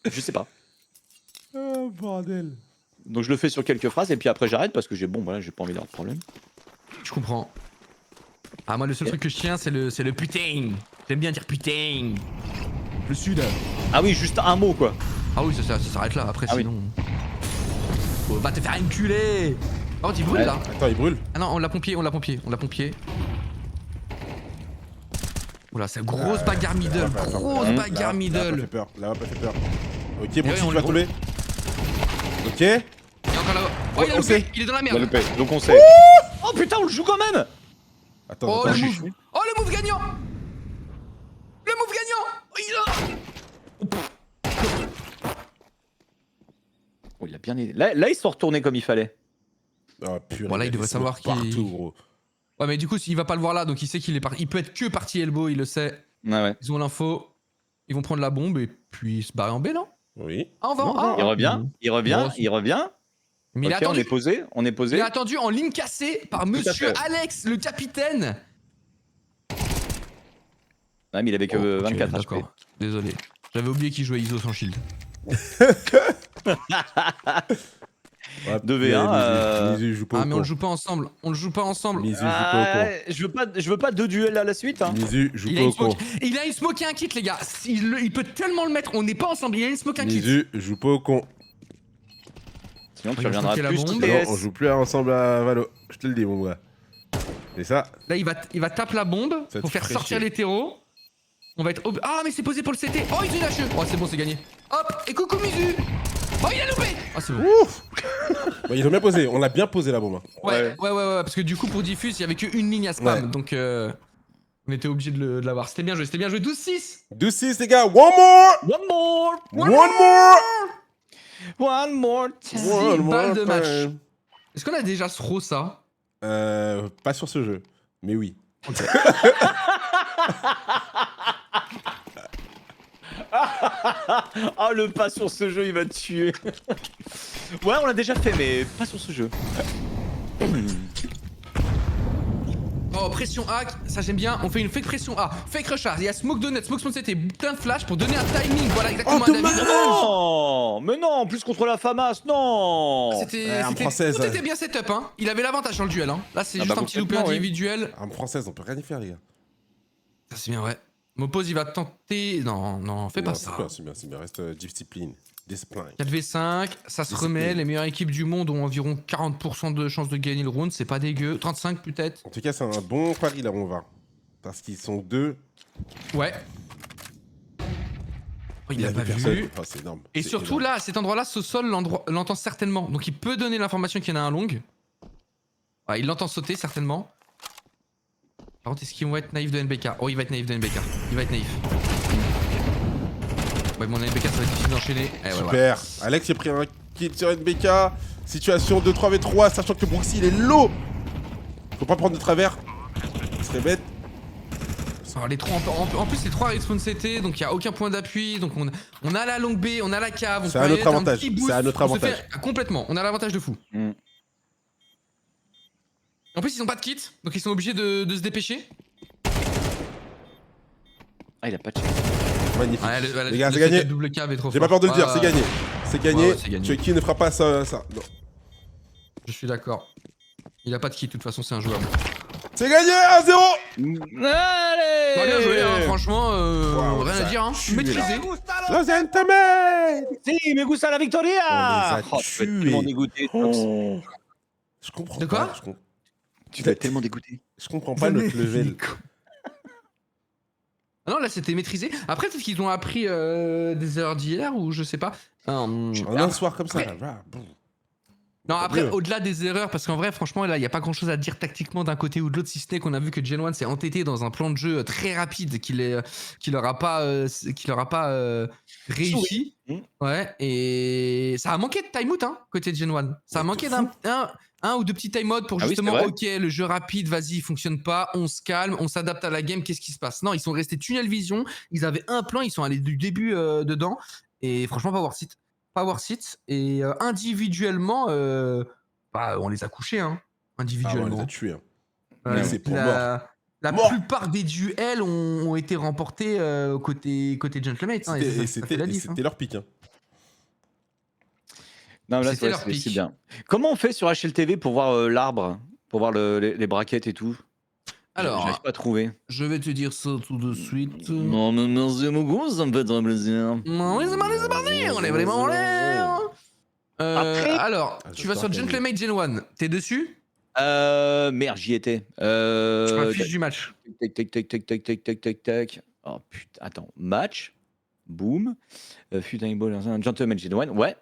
je sais pas. Oh bordel. Donc je le fais sur quelques phrases et puis après j'arrête parce que j'ai pas envie d'avoir de problème. Je comprends. Ah moi le seul truc que je tiens c'est le putain. J'aime bien dire putain. Le sud. Ah oui, juste un mot quoi. Ah oui ça s'arrête là après Ah oui. sinon... Oh, va te faire enculer. Oh tu brûles là. Attends, il brûle. Ah non on l'a pompier. Oula c'est grosse bagarre middle. Grosse bagarre middle. Là, pas fait peur. Ok, ouais, bon, on tu le vas gros. tomber. Ok. Il est encore là-bas. Oh il a on loupé. sait. Il est dans la On va merde. louper, donc on sait. Oh putain, on le joue quand même. Attends, Oh attends. le move. Oh le move gagnant. Le move gagnant. Oh, il a... Oh, il a bien aidé. Là, ils sont retournés comme il fallait. Ah, purée, Bon, là, il y a devrait des savoir smokes qu'il- partout, gros. Ouais mais du coup il va pas le voir là donc il sait qu'il est parti. Il peut être que parti elbow il le sait. Ouais. Ils ont l'info. Ils vont prendre la bombe et puis se barrer en B non? Oui. Ah on va en A. Il revient, il revient, Bon, il revient. Mais il a Ok, attendu. on est posé. Il a attendu en ligne cassée par monsieur fait. Alex, le capitaine. Ah, mais il avait que Oh, ok, 24 HP. d'accord. Désolé. J'avais oublié qu'il jouait ISO sans shield. Ouais, 2v1, Mizu joue pas Ah au mais on le con. joue pas ensemble. On le joue pas ensemble. Mizu joue pas au con. Je veux pas deux duels à la suite. Hein. Mizu joue Il pas a, au une con. smoke... il a une smoke et un kit les gars. Il peut tellement le mettre. On n'est pas ensemble. Il a une smoke et un kit. Mizu joue pas au con. Sinon tu Il va reviendras stocker la plus bombe. TS. Non, on joue plus ensemble à Valo. Je te le dis, mon gars. Et ça, Là il va taper la bombe Ça te pour faire ferait sortir chier. les terreaux. On va être... Ah mais c'est posé pour le CT. Oh ils ont lâché. Oh c'est bon c'est gagné. Hop et coucou Mizu. Oh il a loupé. Ah c'est bon. ouf. Bah, ils ont bien posé. On l'a bien posé la bombe. Ouais, parce que du coup pour diffuse il y avait qu'une ligne à spam Ouais. donc on était obligé de l'avoir. C'était bien joué 12-6. 12-6, les gars. One more. One more, One more. one more. Six One balles more de match. time. Est-ce qu'on a déjà trop ça? Pas sur ce jeu. Mais oui. Ah le pas sur ce jeu il va te tuer. Ouais on l'a déjà fait mais pas sur ce jeu. Oh Oh, pression A, ça j'aime bien. On fait une fake pression A. Fake rush A. Il y a smoke donut, smoke spawn CT, plein de flash pour donner un timing. Voilà exactement. Oh, à David. Non, mais non, en plus contre la FAMAS, non. Arme française. Tout était bien setup, hein. Il avait l'avantage dans le duel, hein. Là, c'est Ah juste bah, un petit loupé complètement, oui. individuel. Arme française, on peut rien y faire, les gars. Ça, c'est bien, ouais. Mopose, il va tenter. Non, non, fais pas Non, ça. c'est bien. Reste discipline. Discipline. 4v5, ça se remet. Les meilleures équipes du monde ont environ 40% de chances de gagner le round. C'est pas dégueu. 35 peut-être. En tout cas, c'est un bon pari là où on va. Parce qu'ils sont deux. Ouais. Oh, il a pas personne. vu. Oh, c'est énorme. Et C'est surtout énorme. là, à cet endroit-là, Sosol l'entend certainement. Donc il peut donner l'information qu'il y en a un long. Ouais, il l'entend sauter certainement. Par contre, est-ce qu'ils vont être naïfs de NBK? Oh, il va être naïf de NBK. Il va être naïf. Ouais, mon NBK, ça va être difficile d'enchaîner. Eh, ouais, Super. voilà. Alex, il a pris un kill sur NBK. Situation de 3v3, sachant que Brooksy, il est low. Faut pas prendre de travers. Ce serait bête. Alors, les trois, en plus, les trois respawn CT, donc il n'y a aucun point d'appui. Donc on a la longue B, on a la cave. C'est à notre avantage. C'est à notre avantage. Complètement, on a l'avantage de fou. Mm. En plus, ils ont pas de kit, donc ils sont obligés de se dépêcher. Ah, il a pas de chance. Magnifique. Ouais, Les gars, le c'est gagné. double cave est trop J'ai fort. pas peur de le dire, Ouais, c'est gagné. C'est gagné. Ouais, c'est gagné. Chucky ne fera pas ça. Non. Je suis d'accord. Il a pas de kit, de toute façon, c'est injouable. C'est gagné 1-0. Allez. Bah, bien joué, hein, franchement, Wow, rien ça à dire. Hein. tue, Maîtrisé. Los Entames. Si, me gusta la victoria. On les a Oh, tu vas être tués. tellement dégoûté. Oh. Je comprends De quoi pas. Tu vas être tellement dégoûté. Je comprends pas notre level. Ah non, là c'était maîtrisé. Après, peut-être qu'ils ont appris des erreurs d'hier ou je sais pas. En un soir comme ça. Après- là, voilà, boum. Non, après, mieux. au-delà des erreurs, parce qu'en vrai, franchement, là, il n'y a pas grand-chose à dire tactiquement d'un côté ou de l'autre, si ce n'est qu'on a vu que Gen 1 s'est entêté dans un plan de jeu très rapide qui leur a pas réussi. Mmh. Ouais, et ça a manqué de time out, hein, côté de Gen 1. Ça a Ouais, manqué de d'un ou deux petits time out pour Ah oui, justement, c'est vrai. ok, le jeu rapide, vas-y, il fonctionne pas, on se calme, on s'adapte à la game, qu'est-ce qui se passe? Non, ils sont restés tunnel vision, ils avaient un plan, ils sont allés du début dedans, et franchement, pas worth it. Pas worth it. Et individuellement, bah, on les a couchés, hein, Ah ouais, on individuellement. les a tués. Hein. Ouais, C'est pour la Mort. plupart des duels ont été remportés côté Gentlemates. Hein, et ça fait la diff, hein. C'était leur pic. Hein. Non, mais là, C'était leur pic. c'est bien. Comment on fait sur HLTV pour voir l'arbre, pour voir les braquettes et tout? Alors, j'arrive pas à trouver. je vais te dire ça tout de suite. Non, mais merci beaucoup, ça me fait très plaisir. Non, oui, c'est parti, on est vraiment en l'air. Après- Alors, Ah, tu vas sur j'adore ta Gentlemate Gen 1. T'es dessus? Merde, j'y étais. Je m'affiche du match. Tac, tac, tac, tac, tac, tac, tac, tac, tac. Oh putain, attends. Match. Boom. Futain Ball, Gentleman Gen 1. Ouais.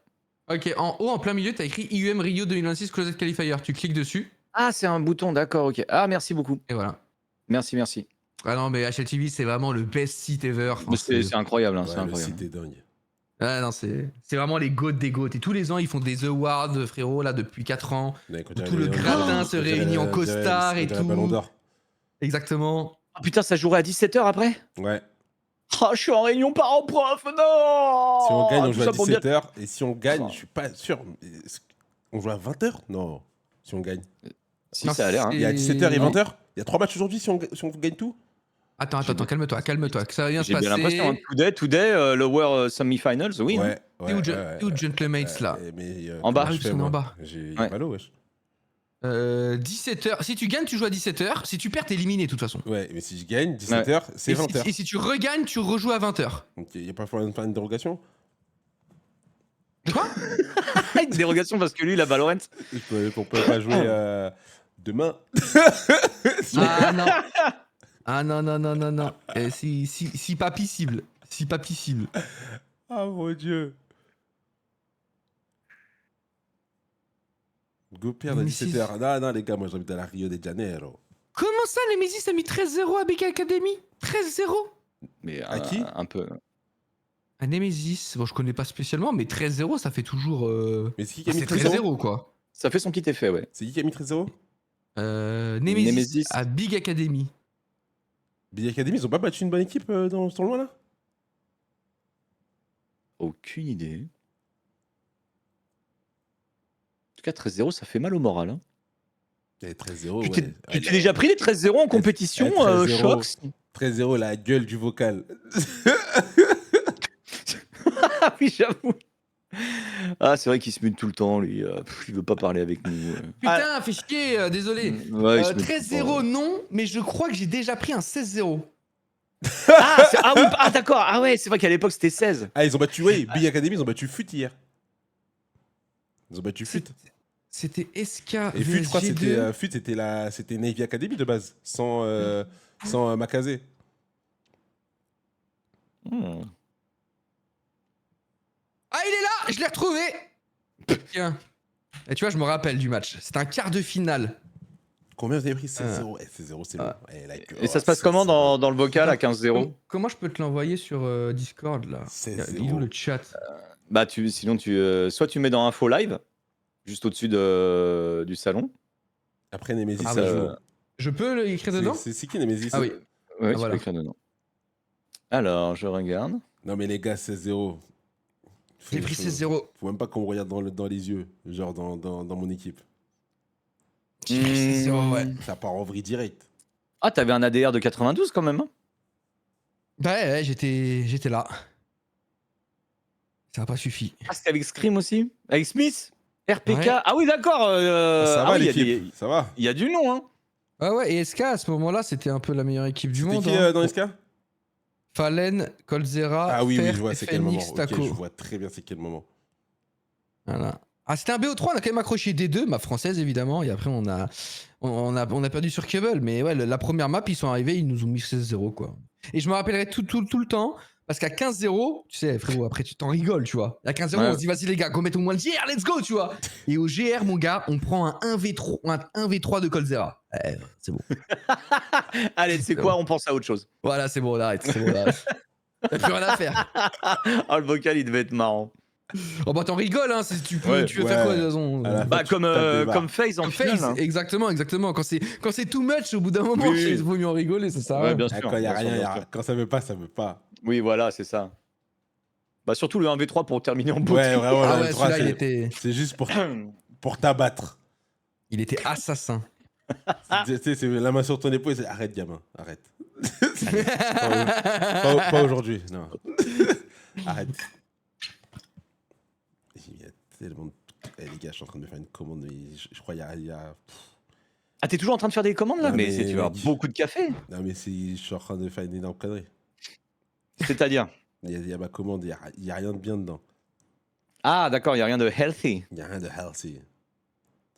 Ok, en haut, en plein milieu, t'as écrit IUM Rio 2026 Closet Qualifier. Tu cliques dessus, Ah, c'est un bouton, d'accord, ok. Ah, merci beaucoup. et voilà. Merci, merci. Ah non, mais HLTV, c'est vraiment le best site ever. Enfin, Mais c'est incroyable, hein, c'est Ouais, le incroyable. site est dingue. Ah non, c'est vraiment les goats des goats. Et tous les ans, ils font des awards, frérot, là, depuis 4 ans. Ouais, quand Où dirait tout le les- gratin se on dirait réunit en on dirait- costard et on dirait tout. Ballon d'Or. Exactement. Ah putain, ça jouerait à 17h après? Ouais. Ah, je suis en réunion parent-prof, non. Si on gagne, on Tout joue à ça pour bien- 17h. Et si on gagne, Oh. je suis pas sûr. On joue à 20h? Non. Si on gagne. Si, Non, ça a l'air. Hein. Il y a 17h et Non. 20h? Il y a 3 matchs aujourd'hui si on gagne tout? Attends, calme-toi. Que ça va bien se J'ai bien passer. l'impression. Hein. Today, lower semi-finals, oui. hein. T'es où Gentlemates, là? Mais, En bas. comment je Ah oui, fais, parce qu'on est moi en bas. J'ai Ouais. Malo, wesh. 17h. Si tu gagnes, tu joues à 17h. Si tu perds, t'es éliminé, de toute façon. Ouais, mais si je gagne, 17h, c'est Et 20h. si tu regagnes, tu rejoues à 20h. Donc il n'y a pas besoin de faire une dérogation? Quoi? Une dérogation parce que lui, il a Valorant. On peut pas jouer demain? Ah non. Ah non. Si pas possible. Si pas possible. Ah mon dieu. Go perdre à Mais 17h. Non, les gars, moi j'habite à la Rio de Janeiro. Comment ça, Nemesis a mis 13-0 à BK Academy? 13-0? Mais À qui? un peu. À Nemesis, bon, je connais pas spécialement, mais 13-0, ça fait toujours. Mais c'est qui qui a mis C'est 13-0? 13-0, quoi. Ça fait son petit effet, ouais. C'est qui a mis 13-0? Nemesis, Nemesis. à Big Academy. Big Academy, ils ont pas battu une bonne équipe dans ce tournoi là? Aucune idée. En tout cas, 13-0, ça fait mal au moral. Hein. Et 13-0, Tu ouais. t'es déjà pris les 13-0 en compétition, 13-0. Shox? 13-0, la gueule du vocal. Ah oui, j'avoue. Ah, c'est vrai qu'il se mute tout le temps, lui. Il veut pas parler avec nous. Putain, fais chier, désolé. Ouais, il se mute tout le 13-0, temps. non, mais je crois que j'ai déjà pris un 16-0. Ah oui, d'accord. Ah ouais, c'est vrai qu'à l'époque c'était 16. Ah, ils ont battu, oui, Big Academy, ils ont battu FUT hier. Ils ont battu FUT. C'était SK. Et FUT, je crois, VSG2. c'était Navy Academy de base, sans Makazé. Ah, il est là, je l'ai retrouvé. Tiens. Et tu vois, je me rappelle du match. C'était un quart de finale. Combien vous avez pris 16-0 16-0, c'est bon. Et ça se passe comment dans le vocal à 15-0? Comment je peux te l'envoyer sur Discord là? 16-0. Il est où le chat? Bah, sinon, soit tu mets dans Info Live, juste au-dessus du salon. Après, Nemesis, Ah, ça bah, joue. je peux l'écrire dedans? C'est qui Nemesis? Ah oui. Ouais, tu voilà. peux écrire dedans. Alors, je regarde. Non, mais les gars, 16-0. J'ai pris 16-0. Faut même pas qu'on me regarde dans les yeux, genre dans mon équipe. J'ai pris 16-0, ouais. Ça part en vrille direct. Ah, t'avais un ADR de 92 quand même. Hein. Ouais, j'étais là. Ça n'a pas suffi. Ah, c'était avec Scream aussi? Avec Smith? RPK? Ouais. Ah oui, d'accord. Ça va, oui, l'équipe? Ça va? il y a du nom, hein. Ouais, et SK à ce moment-là, c'était un peu la meilleure équipe du C'était monde. qui hein. dans SK? Fallen, Colzera, Ah oui, Fer, je vois c'est quel moment. FNX, Ok, Taco. je vois très bien c'est quel moment. Voilà. Ah, c'était un BO3, on a quand même accroché D2, ma française évidemment, et après on a perdu sur Cable, mais ouais, la première map, ils sont arrivés, ils nous ont mis 16-0 quoi. Et je me rappellerai tout le temps, parce qu'à 15-0, tu sais frérot, après tu t'en rigoles, tu vois. À 15-0, Ouais. on se dit vas-y les gars, go mettre au moins le GR, let's go, tu vois. Et au GR, mon gars, on prend un 1v3 de Colzera. C'est bon. Allez, c'est quoi? On pense à autre chose. Voilà, c'est bon, on arrête, c'est bon, on arrête. T'as plus rien à faire. Ah, le vocal, il devait être marrant. Oh bah t'en rigoles, hein, tu veux Ouais, faire quoi de toute façon à la fin, Bah, tu tapes des barres. comme FaZe en finale. Face, hein. exactement. Quand c'est too much, au bout d'un moment, Oui, oui. il vaut mieux en rigoler, ça sert à Ouais, rien. bien Ah, sûr. quand il y a bien sûr, rien, bien sûr. quand ça veut pas, ça veut pas. Oui, voilà, c'est ça. Bah, surtout le 1v3 pour terminer en beauté. Ouais, vraiment, Ah le ouais, 3, celui-là, c'est juste pour t'abattre. il était assassin. Tu sais, c'est la main sur ton épaule et c'est arrête, gamin, arrête. Pas aujourd'hui, non. Arrête. Il y a tellement de... Eh, les gars, je suis en train de me faire une commande, mais je crois qu'il y a... Ah, t'es toujours en train de faire des commandes là? Non, mais mais tu vas avoir mec. beaucoup de café. Non, mais je suis en train de faire une énorme connerie. C'est-à-dire? Il y a ma commande, il y a rien de bien dedans. Ah, d'accord, il n'y a rien de healthy. Il y a rien de healthy.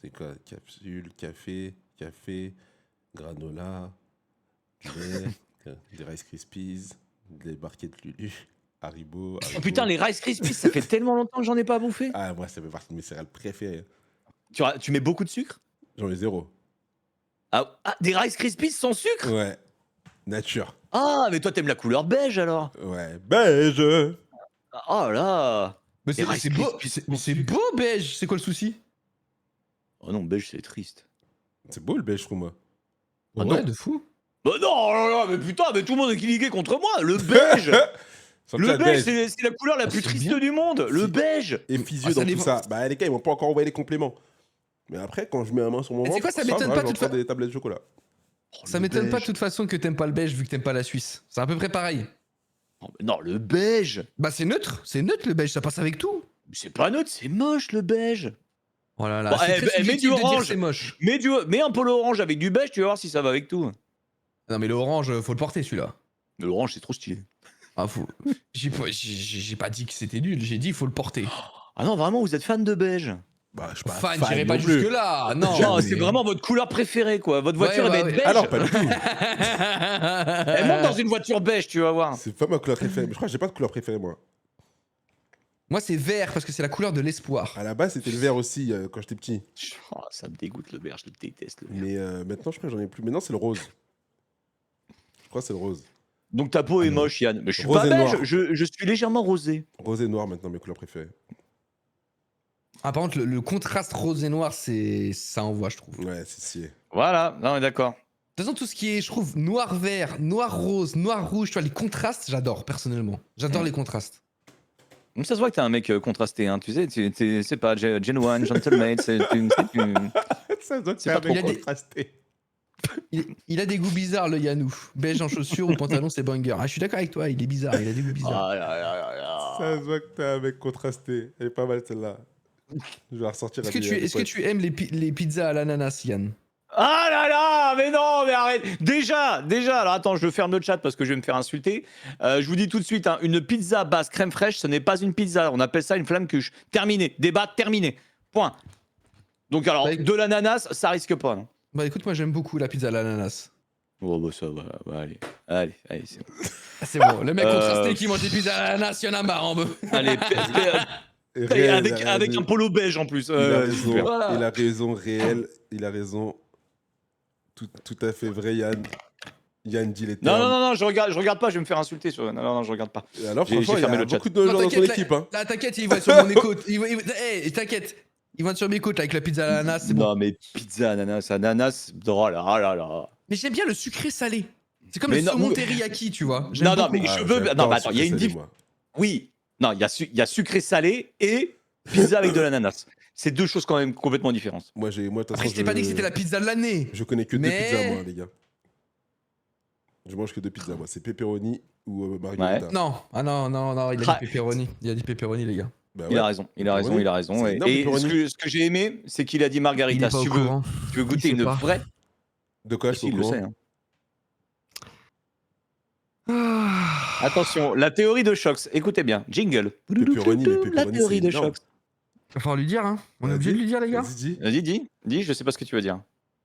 C'est quoi? Capsule, café, granola, lait, des Rice Krispies, des barquettes Lulu, Haribo. Oh putain, les Rice Krispies, ça fait tellement longtemps que j'en ai pas bouffé. Ah, moi, ça fait partie de mes céréales préférées. Tu mets beaucoup de sucre? J'en ai 0. Ah, des Rice Krispies sans sucre? Ouais. Nature. Ah, mais toi t'aimes la couleur beige alors? Ouais. Beige. Oh là! Mais Les Rice c'est beau, Krispies mais c'est beau beige, c'est quoi le souci? Oh non, beige c'est triste. C'est beau le beige pour moi. Ah Ouais, non. de fou. Bah non, oh là là, mais putain, mais tout le monde est cliqué contre moi! Le beige! Surtout Le la beige, c'est la couleur la plus c'est triste bien. du monde! Le Si. beige! Et physio Ah, ça dans tout dépend. ça. Bah, les gars, ils m'ont pas encore envoyé les compléments. Mais après, quand je mets la main sur mon Mais c'est ventre, quoi, ça m'étonne va, pas, j'ai toute encore fa- des tablettes de chocolat. Ça m'étonne pas de toute façon que t'aimes pas le beige vu que t'aimes pas la Suisse. C'est à peu près pareil. Non, le beige! Bah c'est neutre le beige, ça passe avec tout. C'est pas neutre, c'est moche le beige! Oh là là, Bon, c'est très mets subjectif du de dire orange. c'est moche. Mets un polo orange avec du beige, tu vas voir si ça va avec tout. Non mais l'orange, faut le porter celui-là. Mais l'orange c'est trop stylé. Ah faut. J'ai pas dit que c'était nul, j'ai dit il faut le porter. Ah non, vraiment, vous êtes fan de beige? Bah, je suis pas Fan, fan j'irai non pas plus. jusque là. Non. Genre, mais- c'est vraiment votre couleur préférée quoi. Votre Ouais, voiture elle bah va être ouais. beige. Alors, pas du tout. Elle monte dans une voiture beige, tu vas voir. C'est pas ma couleur préférée. Mais je crois que j'ai pas de couleur préférée, moi. Moi c'est vert parce que c'est la couleur de l'espoir. À la base, c'était le vert aussi quand j'étais petit. Oh, ça me dégoûte le vert, je le déteste le vert. Mais maintenant, je crois que j'en ai plus. Maintenant, c'est le rose. Je crois que c'est le rose. Donc ta peau est moche, Yann. Mais je suis Rose pas et beige, noir. je suis légèrement rosé. Rose et noir, maintenant, mes couleurs préférées. Ah par contre le contraste rose et noir c'est ça envoie je trouve. De Ouais, c'est. Voilà, non, d'accord. toute façon tout ce qui est je trouve noir vert, noir rose, noir rouge, tu vois les contrastes j'adore personnellement. J'adore les contrastes. Ça se voit que t'es un mec contrasté, hein, tu sais, c'est pas genuine, gentleman, c'est Ça doit C'est pas trop contrasté. Il a des goûts bizarres, le Yanou. Beige en chaussures ou pantalon, c'est banger. Ah, je suis d'accord avec toi, il est bizarre, il a des goûts bizarres. Ah là là là là. Ça se voit que t'es un mec contrasté. Elle est pas mal celle-là. Je vais la ressortir. Est-ce que tu aimes les pizzas à l'ananas, Yann? Ah là là, mais non, mais arrête. Déjà, alors attends, je ferme le chat parce que je vais me faire insulter. Je vous dis tout de suite, hein, une pizza basse crème fraîche, ce n'est pas une pizza. On appelle ça une flamme cuche. Terminé. Débat terminé. Point. Donc alors, Bah, de l'ananas, ça risque pas. Non. Bah écoute, moi j'aime beaucoup la pizza à l'ananas. Oh bah ça va, allez, c'est bon. Ah, c'est bon, le mec contrasté qui mange des pizzas à l'ananas, y'en a marre en bœuf. Allez, avec un polo beige en plus. Il a raison, super. Voilà. il a raison réel, il a raison tout à fait vrai Yann. Yann dit les termes. Non, je regarde pas, je vais me faire insulter sur. Non, je regarde pas. Et alors J'ai franchement, il y fermé a le chat. beaucoup de gens dans son t'inquiète, équipe. Hein. Là, t'inquiète, il va sur mon écoute. Hey, t'inquiète, il va sur mes côtes avec la pizza à l'ananas, c'est bon. Non, mais pizza, ananas, drôle, ah là là. Mais j'aime bien le sucré salé. C'est comme Mais le non, saumon moi- teriyaki, tu vois. J'aime Non, beaucoup. mais je veux. Non, mais attends, il y a une différence. Oui, non, il y a sucré salé et pizza avec de l'ananas. C'est deux choses quand même complètement différentes. Moi, de toute Après, façon, je t'ai pas dit que c'était la pizza de l'année. Je connais que deux Mais- pizzas, moi, les gars. Je mange que deux pizzas, moi. C'est pepperoni ou margherita. Non, non, il a Ah. dit pepperoni. Il a dit pepperoni, les gars. Bah Il a raison. C'est énorme, Et pepperoni. ce que j'ai aimé, c'est qu'il a dit Il margarita. est pas Si au tu veux, courant. tu veux goûter Il sait une pas. vraie. De quoi je suis Si, au il le courant. sait. Hein. Ah. Attention, la théorie de Shox. Écoutez bien. Jingle. Pepperoni, les La pepperoni, théorie c'est de énorme. Shox. Va falloir lui dire, hein. On est Vas-y, obligé de lui dire, les gars. Vas-y, dis. Vas-y, dis, je sais pas ce que tu veux dire.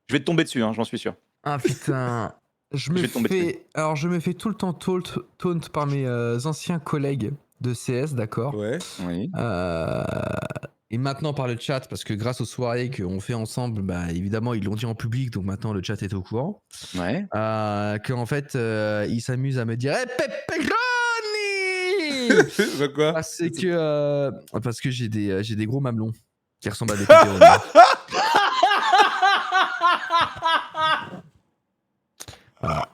Je vais te tomber dessus, hein, j'en suis sûr. Ah putain. Je vais tomber dessus. Alors, je me fais tout le temps taunt par mes anciens collègues de CS, d'accord. Ouais. Oui. Et maintenant par le chat, parce que grâce aux soirées qu'on fait ensemble, bah évidemment ils l'ont dit en public, donc maintenant le chat est au courant. Ouais. Qu'en fait ils s'amusent à me dire hey, pepperoni Bah quoi parce que j'ai des gros mamelons qui ressemblent à des pepperoni. Voilà.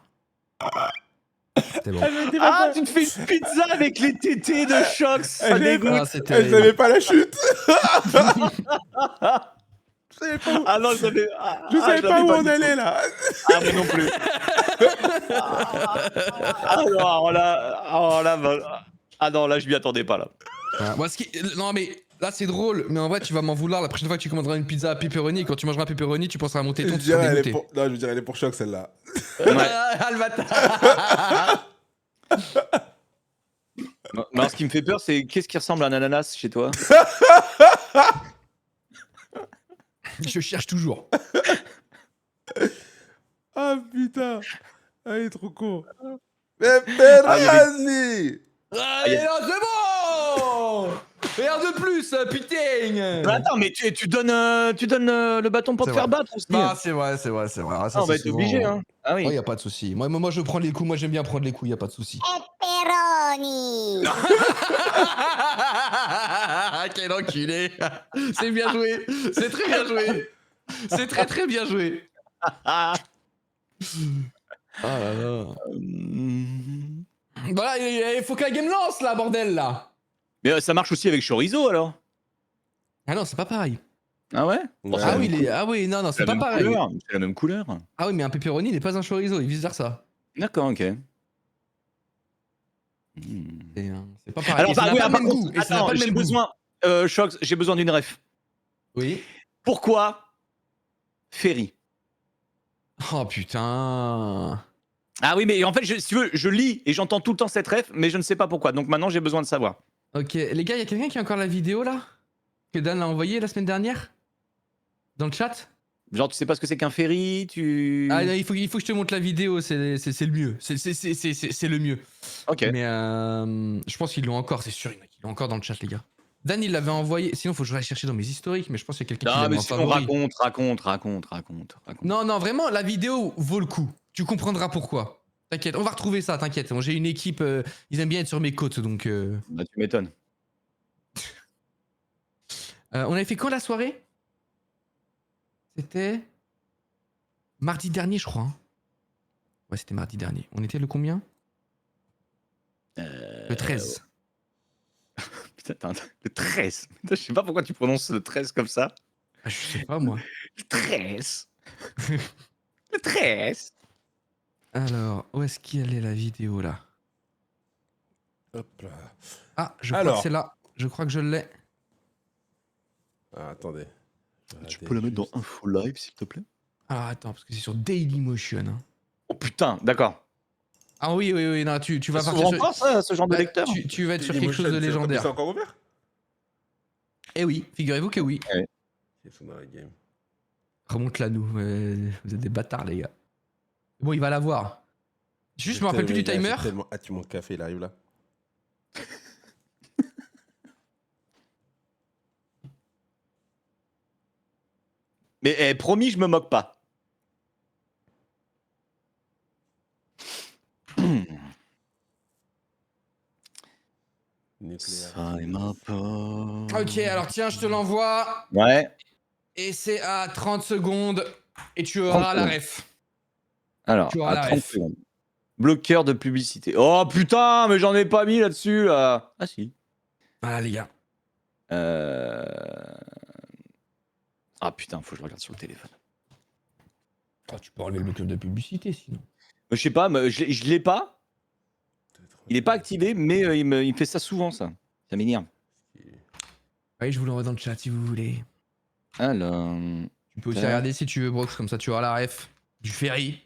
C'était bon. Ah, tu te fais une pizza avec les tétés de Shox. Ça Elle est- dégoûte. Ah, c'est Elle terrible. savait pas la chute. Ah non, ça fait. Je savais pas où on allait. allait là. Ah, moi non plus. Alors là, ah non, là, je m'y attendais pas, là. Voilà. Moi, non mais là c'est drôle, mais en vrai tu vas m'en vouloir la prochaine fois que tu commanderas une pizza à pepperoni. Quand tu mangeras pepperoni, tu penseras à monter Je ton, tu seras dirais, elle est dégoûté. pour... Non, je dirais, elle est pour choc celle-là. Ouais. Ah, le bâtard. Mais alors, ce qui me fait peur, c'est qu'est-ce qui ressemble à un ananas chez toi? Je cherche toujours. Ah putain. Ah, il est trop con. Pepperoni. Allez, non, c'est bon. Rien de plus, putain. Mais attends, mais tu donnes le bâton pour C'est te faire vrai. battre aussi. Bah, c'est vrai. Ah, ça, Ah, on va c'est être souvent- obligé, hein. Ah oui. Oh, y a pas de souci. Moi, je prends les coups. Moi, j'aime bien prendre les coups. Y a pas de souci. Pepperoni. Quel enculé. C'est bien joué. C'est très bien joué. C'est très très bien joué. Ah. Ah là là. Voilà, il faut que la game lance là, bordel là. Mais ça marche aussi avec chorizo alors? Ah non, c'est pas pareil. Ah ouais? Ouais. Ah oui, non, c'est la pas même pareil. couleur, c'est la même couleur. Ah oui, mais un pepperoni n'est pas un chorizo, et vice versa. D'accord, ok. C'est pas pareil. Alors, Et ça bah, n'a oui, pas le par même contre, goût. Et ça n'a attends, pas le j'ai même goût. besoin, Shox, j'ai besoin d'une ref. Oui. Pourquoi Ferry? Oh putain. Ah oui, mais en fait, si tu veux, je lis et j'entends tout le temps cette ref, mais je ne sais pas pourquoi. Donc maintenant, j'ai besoin de savoir. Ok, les gars, y a quelqu'un qui a encore la vidéo là? Que Dan l'a envoyée la semaine dernière? Dans le chat? Genre, tu sais pas ce que c'est qu'un ferry, tu... Ah non, il faut que je te montre la vidéo, c'est le mieux. C'est le mieux. Ok. Mais je pense qu'ils l'ont encore, c'est sûr, il y en a qui l'ont encore dans le chat, les gars. Dan, il l'avait envoyé. Sinon, faut que je l'aille chercher dans mes historiques, mais je pense qu'il y a quelqu'un qui Non, l'a mis mais en sinon, favori. raconte. Non, vraiment, la vidéo vaut le coup. Tu comprendras pourquoi. T'inquiète, on va retrouver ça, t'inquiète. J'ai une équipe, ils aiment bien être sur mes côtes, donc... Bah, tu m'étonnes. on avait fait quand la soirée? C'était... mardi dernier, je crois. Hein. Ouais, c'était mardi dernier. On était le combien? Le 13. Putain, le 13. Putain, je sais pas pourquoi tu prononces le 13 comme ça. Ah, je sais pas moi. Le 13. Le 13. Alors, où est-ce qu'il est la vidéo là? Hop là. Ah, je crois Alors. que c'est là. Je crois que je l'ai. Ah, attendez. Tu peux la mettre dans Info Live, s'il te plaît? Alors attends, parce que c'est sur Dailymotion. Hein. Oh putain, d'accord. Ah oui, non, tu vas Ça partir s'ouvre encore, ça, ce genre de Bah, lecteur? tu vas être sur quelque chose de C'est légendaire. encore ouvert? Eh oui, figurez-vous que oui. Ils sont dans la game. Remonte-la nous, vous êtes des bâtards les gars. Bon, il va l'avoir. Juste, je me rappelle plus du timer. Ah, tu montes café, il arrive là. Mais promis, je me moque pas. Ça est ma porte. Ok, alors tiens, je te l'envoie. Ouais. Et c'est à 30 secondes. Et tu auras la ref. Alors, Tu auras à la 30 ref. secondes. Bloqueur de publicité. Oh putain, mais j'en ai pas mis là-dessus là. Ah si. Voilà les gars. Ah putain, faut que je regarde sur le téléphone. Oh, tu peux enlever le bloqueur de publicité sinon. Je sais pas, mais je l'ai pas. Il est pas activé, mais il me fait ça souvent, ça. Ça m'énerve. Oui, je vous l'envoie dans le chat si vous voulez. Alors. Tu peux aussi regarder si tu veux, Brox, comme ça tu auras la ref. Du ferry.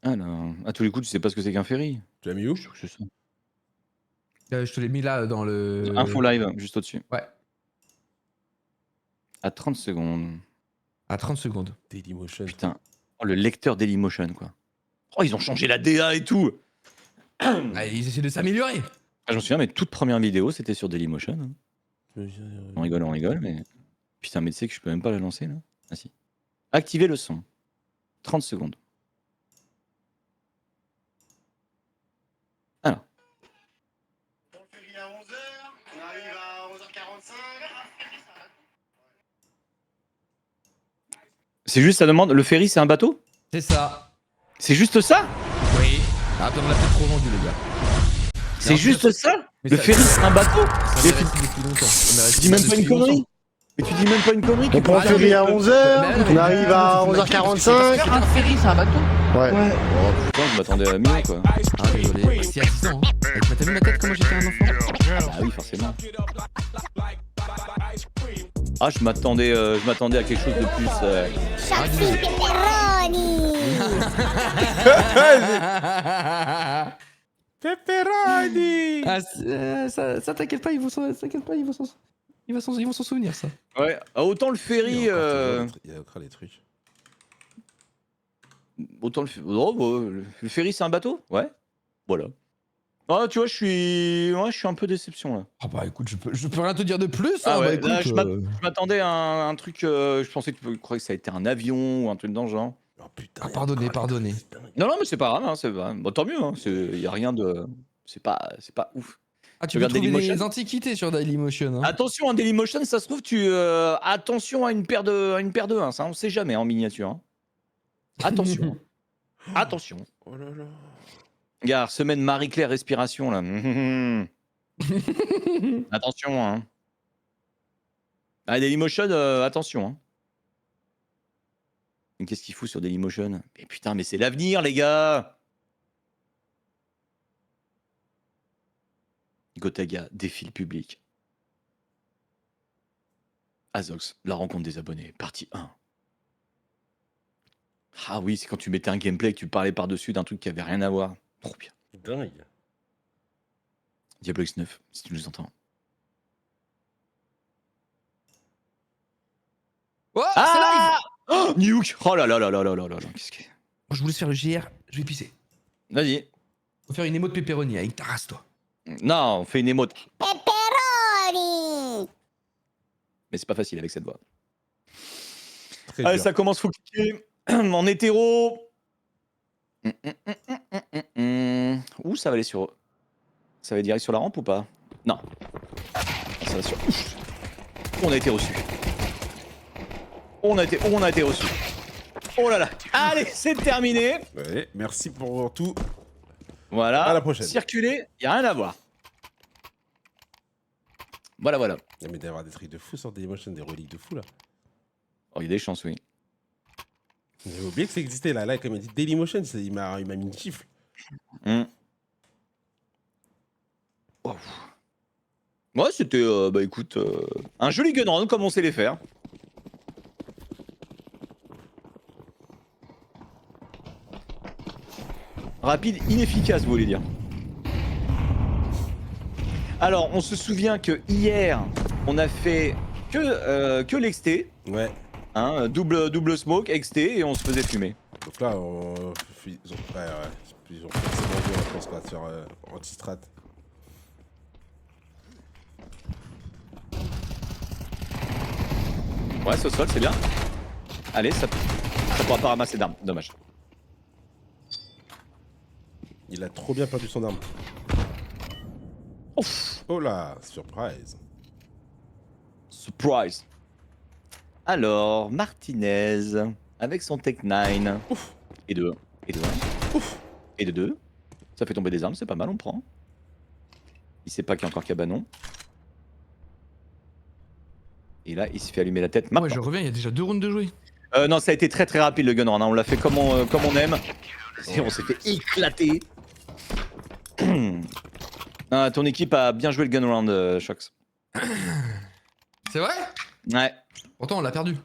Alors. À tous les coups, tu sais pas ce que c'est qu'un ferry. Tu l'as mis où? Je suis sûr que c'est ça. Je te l'ai mis là dans le. Info live, juste au-dessus. Ouais. À 30 secondes. À 30 secondes. Dailymotion. Putain. Oh, le lecteur Dailymotion, quoi. Oh, ils ont changé la DA et tout. Ah, ils essaient de s'améliorer. Ah, j'en souviens, mes toutes premières vidéos, c'était sur Dailymotion. Hein. On rigole, mais. Putain, mais tu sais que je peux même pas la lancer, là. Ah si. Activer le son. 30 secondes. Alors. On le fait à 11h, on arrive à 11h45. C'est juste, ça demande. Le ferry, c'est un bateau? C'est ça. C'est juste ça? Oui. Ah, on l'a peut-être trop vendu, les gars. C'est juste ça? Mais Le ça- ferry, c'est un bateau? Ça Mais mérite depuis longtemps. Ça mérite tu dis même pas une depuis longtemps. connerie? Mais tu dis même pas une connerie? On prend le ferry à 11h, on arrive à 11h45. Un ferry, c'est un bateau. Ouais. Oh putain, je m'attendais à mieux, quoi. Ah, désolé. C'est à 10 ans. Hein. T'as vu ma tête comment j'étais un enfant? Ah oui, forcément. Ah, je m'attendais à quelque chose de plus. Chassi pepperoni. Pepperoni! Ah, ça t'inquiète pas, ils vont s'en souvenir, ça. Ouais, ah, autant le ferry. Il y a encore des trucs. Autant le. Oh, bah, le ferry, c'est un bateau? Ouais. Voilà. Ah, tu vois, je suis un peu déception là. Ah bah écoute, je peux rien te dire de plus. Ah hein, ouais, bah, là, écoute, je m'attendais à un truc. Je pensais que tu croyais que ça a été un avion ou un truc dans le genre. Oh putain. Ah, pardonnez. Non, mais c'est pas grave, hein, c'est pas... Bon, tant mieux, hein, y a rien de. C'est pas ouf. Ah, tu peux Regarde trouver Dailymotion. des antiquités sur Dailymotion. Hein. Attention, en Dailymotion, ça se trouve, attention à une paire de 1, ça, on sait jamais en miniature. Hein. Attention. Attention. Oh là là. Regarde, semaine Marie-Claire respiration, là. Attention, hein. Ah, Dailymotion, attention, hein. Mais qu'est-ce qu'il fout sur Dailymotion? Mais putain, mais c'est l'avenir, les gars! Gotaga, défile public. Azox, la rencontre des abonnés, partie 1. Ah oui, c'est quand tu mettais un gameplay et que tu parlais par-dessus d'un truc qui avait rien à voir. Trop bien. Dingue. Diablo X9, si tu nous entends. Oh, c'est live. Oh, Nuke! Oh là là là là là là là là, qu'est-ce que... Je vous laisse faire le GR, je vais pisser. Vas-y. Faut faire une émo de pepperoni avec ta race, toi. Non, on fait une émote. Pepperoni. Mais c'est pas facile avec cette voix. Très Allez, dur. ça commence, faut cliquer. En hétéro. Où ça va aller sur... Ça va direct sur la rampe ou pas? Non. Ça va sur... Ouf. On a été reçu. On a été reçu. Oh là là. Allez, c'est terminé. Ouais, merci pour tout. Voilà. À la prochaine. Circuler, y a rien à voir. Voilà, voilà. Non, mais d'avoir des trucs de fou sur Dailymotion, des reliques de fou là. Oh, il y a des chances, oui. J'avais oublié que ça existait là. Là, quand il m'a dit Dailymotion, il m'a mis une gifle. Hmm. Oh. Ouais, c'était, bah écoute, un joli gun round comme on sait les faire. Rapide, inefficace, vous voulez dire. Alors, on se souvient que hier, on a fait que l'XT, Ouais. hein, double smoke, XT, et on se faisait fumer. Donc là, ils ont forcément joué, je pense, quoi, sur anti-strat. Ouais, ce sol, c'est bien. Allez, ça pourra pas ramasser d'armes, dommage. Il a trop bien perdu son arme. Ouf, Oh là, surprise. surprise. Alors, Martinez, avec son Tech 9. Ouf. Et de 1. Et de 1. Ouf. Et de 2. Ça fait tomber des armes, c'est pas mal, on prend. Il sait pas qu'il y a encore cabanon. Et là, il se fait allumer la tête. Ouais, Maintenant. je reviens, il y a déjà 2 rounds de jouer. Non, ça a été très très rapide le gun round, hein. On l'a fait comme on aime. Et on s'est fait éclater. Ah, ton équipe a bien joué le gun round, Shox. C'est vrai? Ouais. Pourtant, on l'a perdu.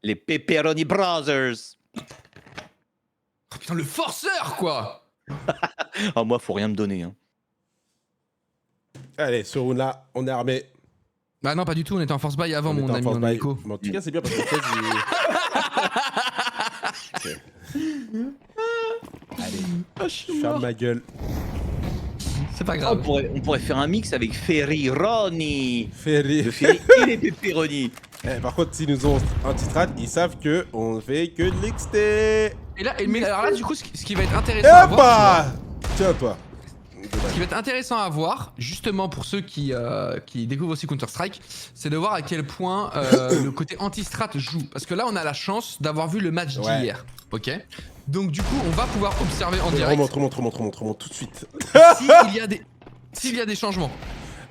Les Pepperoni Brothers. Oh, putain, le forceur, quoi! Ah, moi, faut rien me donner. Hein. Allez, ce round là, on est armé. Bah non, pas du tout, on était en force buy avant, On mon était en ami, force mon buy. amico. Mais en tout cas, c'est bien parce qu'en fait, j'ai. Ok. Allez, ferme ma gueule. C'est pas Ah, grave. on pourrait faire un mix avec Ferrironi. Ferry. Le Ferry et les Pepperoni. Eh, par contre, s'ils nous ont anti-strat, ils savent que on fait que de l'XT. Et là, mais alors là, du coup, ce qui va être intéressant Eh à voir, bah tiens, toi. ce qui va être intéressant à voir, justement pour ceux qui découvrent aussi Counter-Strike, c'est de voir à quel point le côté anti-strat joue. Parce que là, on a la chance d'avoir vu le match Ouais. d'hier. Ok. Donc du coup, on va pouvoir observer en direct Remonte tout de suite. s'il y a des changements.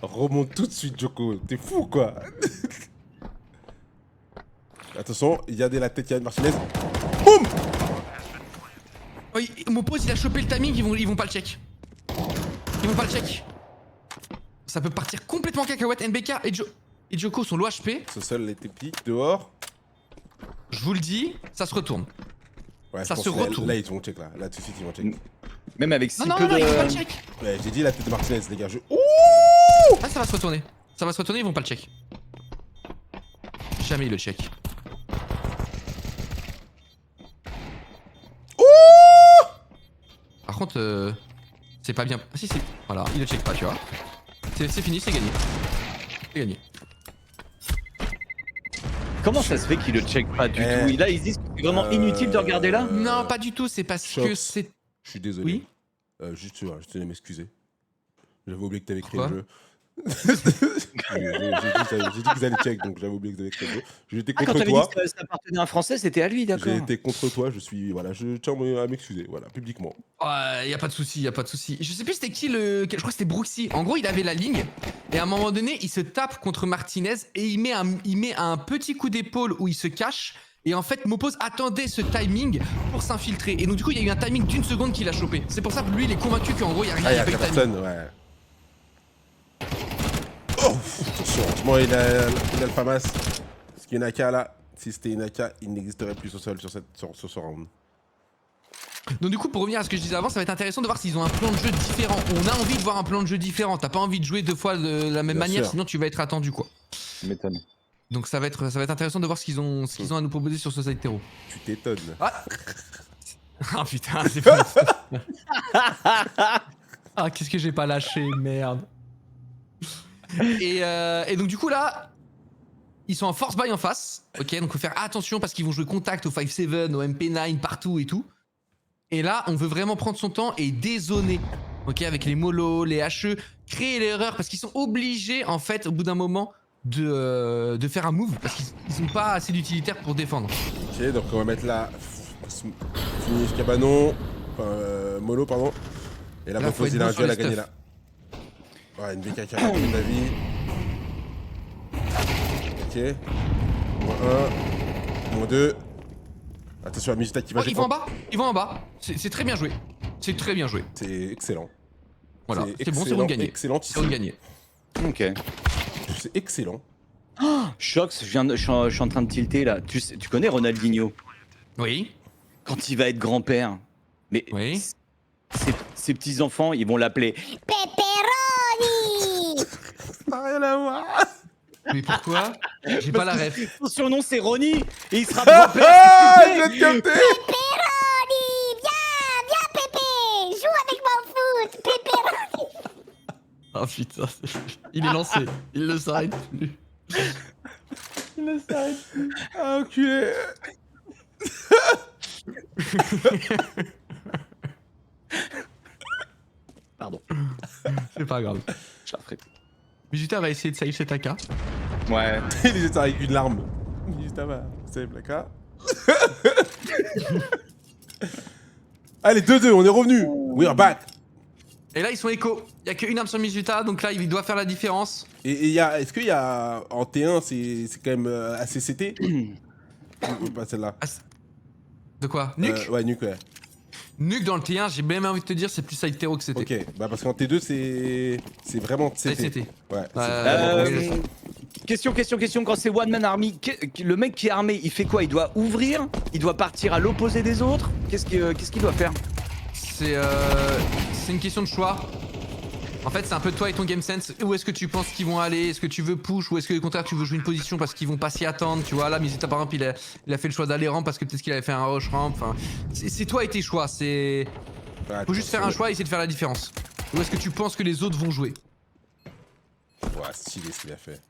Remonte tout de suite, Joko. T'es fou, quoi. Attention, il y a des la tête, il y a Martinez. Boum. Oh, mon pote, il a chopé le timing, ils vont pas le check. Ils vont pas le check. Ça peut partir complètement cacahuète. NBK et Joko sont low HP. Ce seul était pique dehors. Je vous le dis, ça se retourne. Ouais, Ça je se pense que retourne. Là, ils vont check, là. Là, tout de suite, ils vont check. Même avec si Non, peu non, de. ils vont pas le check. Ouais, j'ai dit la tête de Martinez, les gars. Ouh. Ah, ça va se retourner. Ça va se retourner, ils vont pas le check. Jamais ils le check. Par contre, c'est pas bien. Ah si, si. Voilà, il le check pas, tu vois. C'est fini, c'est gagné. C'est gagné. Comment ça se fait qu'ils le check pas du Eh. tout? Là, ils se disent que c'est vraiment inutile de regarder là. Non, pas du tout, c'est parce que Shox. c'est... Je suis désolé. Oui. Juste, je tenais à m'excuser. J'avais oublié que t'avais créé Pourquoi le jeu. J'ai dit qu'ils allaient check, donc j'avais oublié que t'avais créé le jeu. J'étais Ah, quand contre t'avais toi. dit que ça appartenait à un Français, c'était à lui, d'accord. J'ai été contre toi, je tiens à m'excuser, voilà, publiquement. Y a pas de souci, y a pas de souci. Je sais plus c'était qui je crois que c'était Brooksy. En gros, il avait la ligne et à un moment donné, il se tape contre Martinez et il met un petit coup d'épaule où il se cache. Et en fait, Mopose attendait ce timing pour s'infiltrer. Et donc du coup, il y a eu un timing d'1 seconde qu'il a chopé. C'est pour ça que lui, il est convaincu qu'en gros, il y a rien, Ah, il y il y a a pas eu de timing. personne, ouais. Oh, attention, heureusement, il a le FAMAS. Parce qu'il y a une AK là. Si c'était une AK, il n'existerait plus au sol sur ce round. Donc du coup, pour revenir à ce que je disais avant, ça va être intéressant de voir s'ils ont un plan de jeu différent. On a envie de voir un plan de jeu différent. T'as pas envie de jouer 2 fois de la même Bien manière, sûr. sinon tu vas être attendu, quoi. Tu m'étonnes. Donc ça va être intéressant de voir ce qu'ils ont à nous proposer sur ce side terreau. Tu t'étonnes. Ah Ah putain, c'est pas... Ah, qu'est-ce que j'ai pas lâché, merde. Et donc du coup là, ils sont en force buy en face. Ok, donc faut faire attention parce qu'ils vont jouer contact au 5-7, au MP9, partout et tout. Et là, on veut vraiment prendre son temps et dézoner. Ok, avec les molos, les HE, créer l'erreur parce qu'ils sont obligés en fait au bout d'un moment de faire un move parce qu'ils n'ont pas assez d'utilitaire pour défendre. Ok, donc on va mettre là. Finish cabanon. Enfin, mollo, pardon. Et là, Là, faut Mopose, être il a bon un sur duel les à gagner stuff. là. Ouais, une BK qui a raté la vie. Moins 1. Moins 2. Attention à la Misita qui va Oh, ils vont en bas. Ils vont en bas. C'est très bien joué. C'est très bien joué. C'est excellent. Voilà, c'est bon, c'est excellent, round gagné. Excellent. C'est round gagné. Ok. C'est excellent. Chox, je suis en train de tilter là. Tu connais Ronaldinho? Oui. Quand il va être grand-père. Mais Oui. ses petits-enfants, ils vont l'appeler. Pepperoni. Ça n'a rien à voir. Mais pourquoi? J'ai pas la ref. Son surnom c'est Ronnie et il sera grand-père. Ah, je vais te capter. Pepperoni. Viens Pépé. Joue avec mon foot. Pepperoni. Oh putain, il est lancé. Il ne s'arrête plus. Il ne s'arrête plus. Ah, enculé. Pardon. C'est pas grave. Je la ferai plus. Vegeta va essayer de save cet AK. Ouais. Il est juste avec une larme. Juste va. C'est Blacka. Allez, 2-2, on est revenu. We are back. Et là, ils sont écho. Il y a qu'une arme sur Vegeta, donc là, il doit faire la différence. Et est-ce qu'il y a. En T1, c'est quand même ACCT ou pas celle-là? De quoi? Nuke? Ouais, Nuke, ouais. Nuke dans le T1, j'ai même envie de te dire, c'est plus side terreau que CT. Ok, bah parce qu'en T2, c'est vraiment CT. CT. Ouais. Question, quand c'est One Man Army, le mec qui est armé, il fait quoi? Il doit ouvrir? Il doit partir à l'opposé des autres? Qu'est-ce qu'il doit faire? C'est une question de choix. En fait, c'est un peu toi et ton game sense. Où est-ce que tu penses qu'ils vont aller? Est-ce que tu veux push ou est-ce que au contraire tu veux jouer une position parce qu'ils vont pas s'y attendre? Tu vois, là, Vegeta par exemple, il a fait le choix d'aller ramp parce que peut-être qu'il avait fait un rush ramp. Enfin, c'est toi et tes choix. C'est. Faut juste faire un choix et essayer de faire la différence. Où est-ce que tu penses que les autres vont jouer? Ouais, stylé ce qu'il a fait.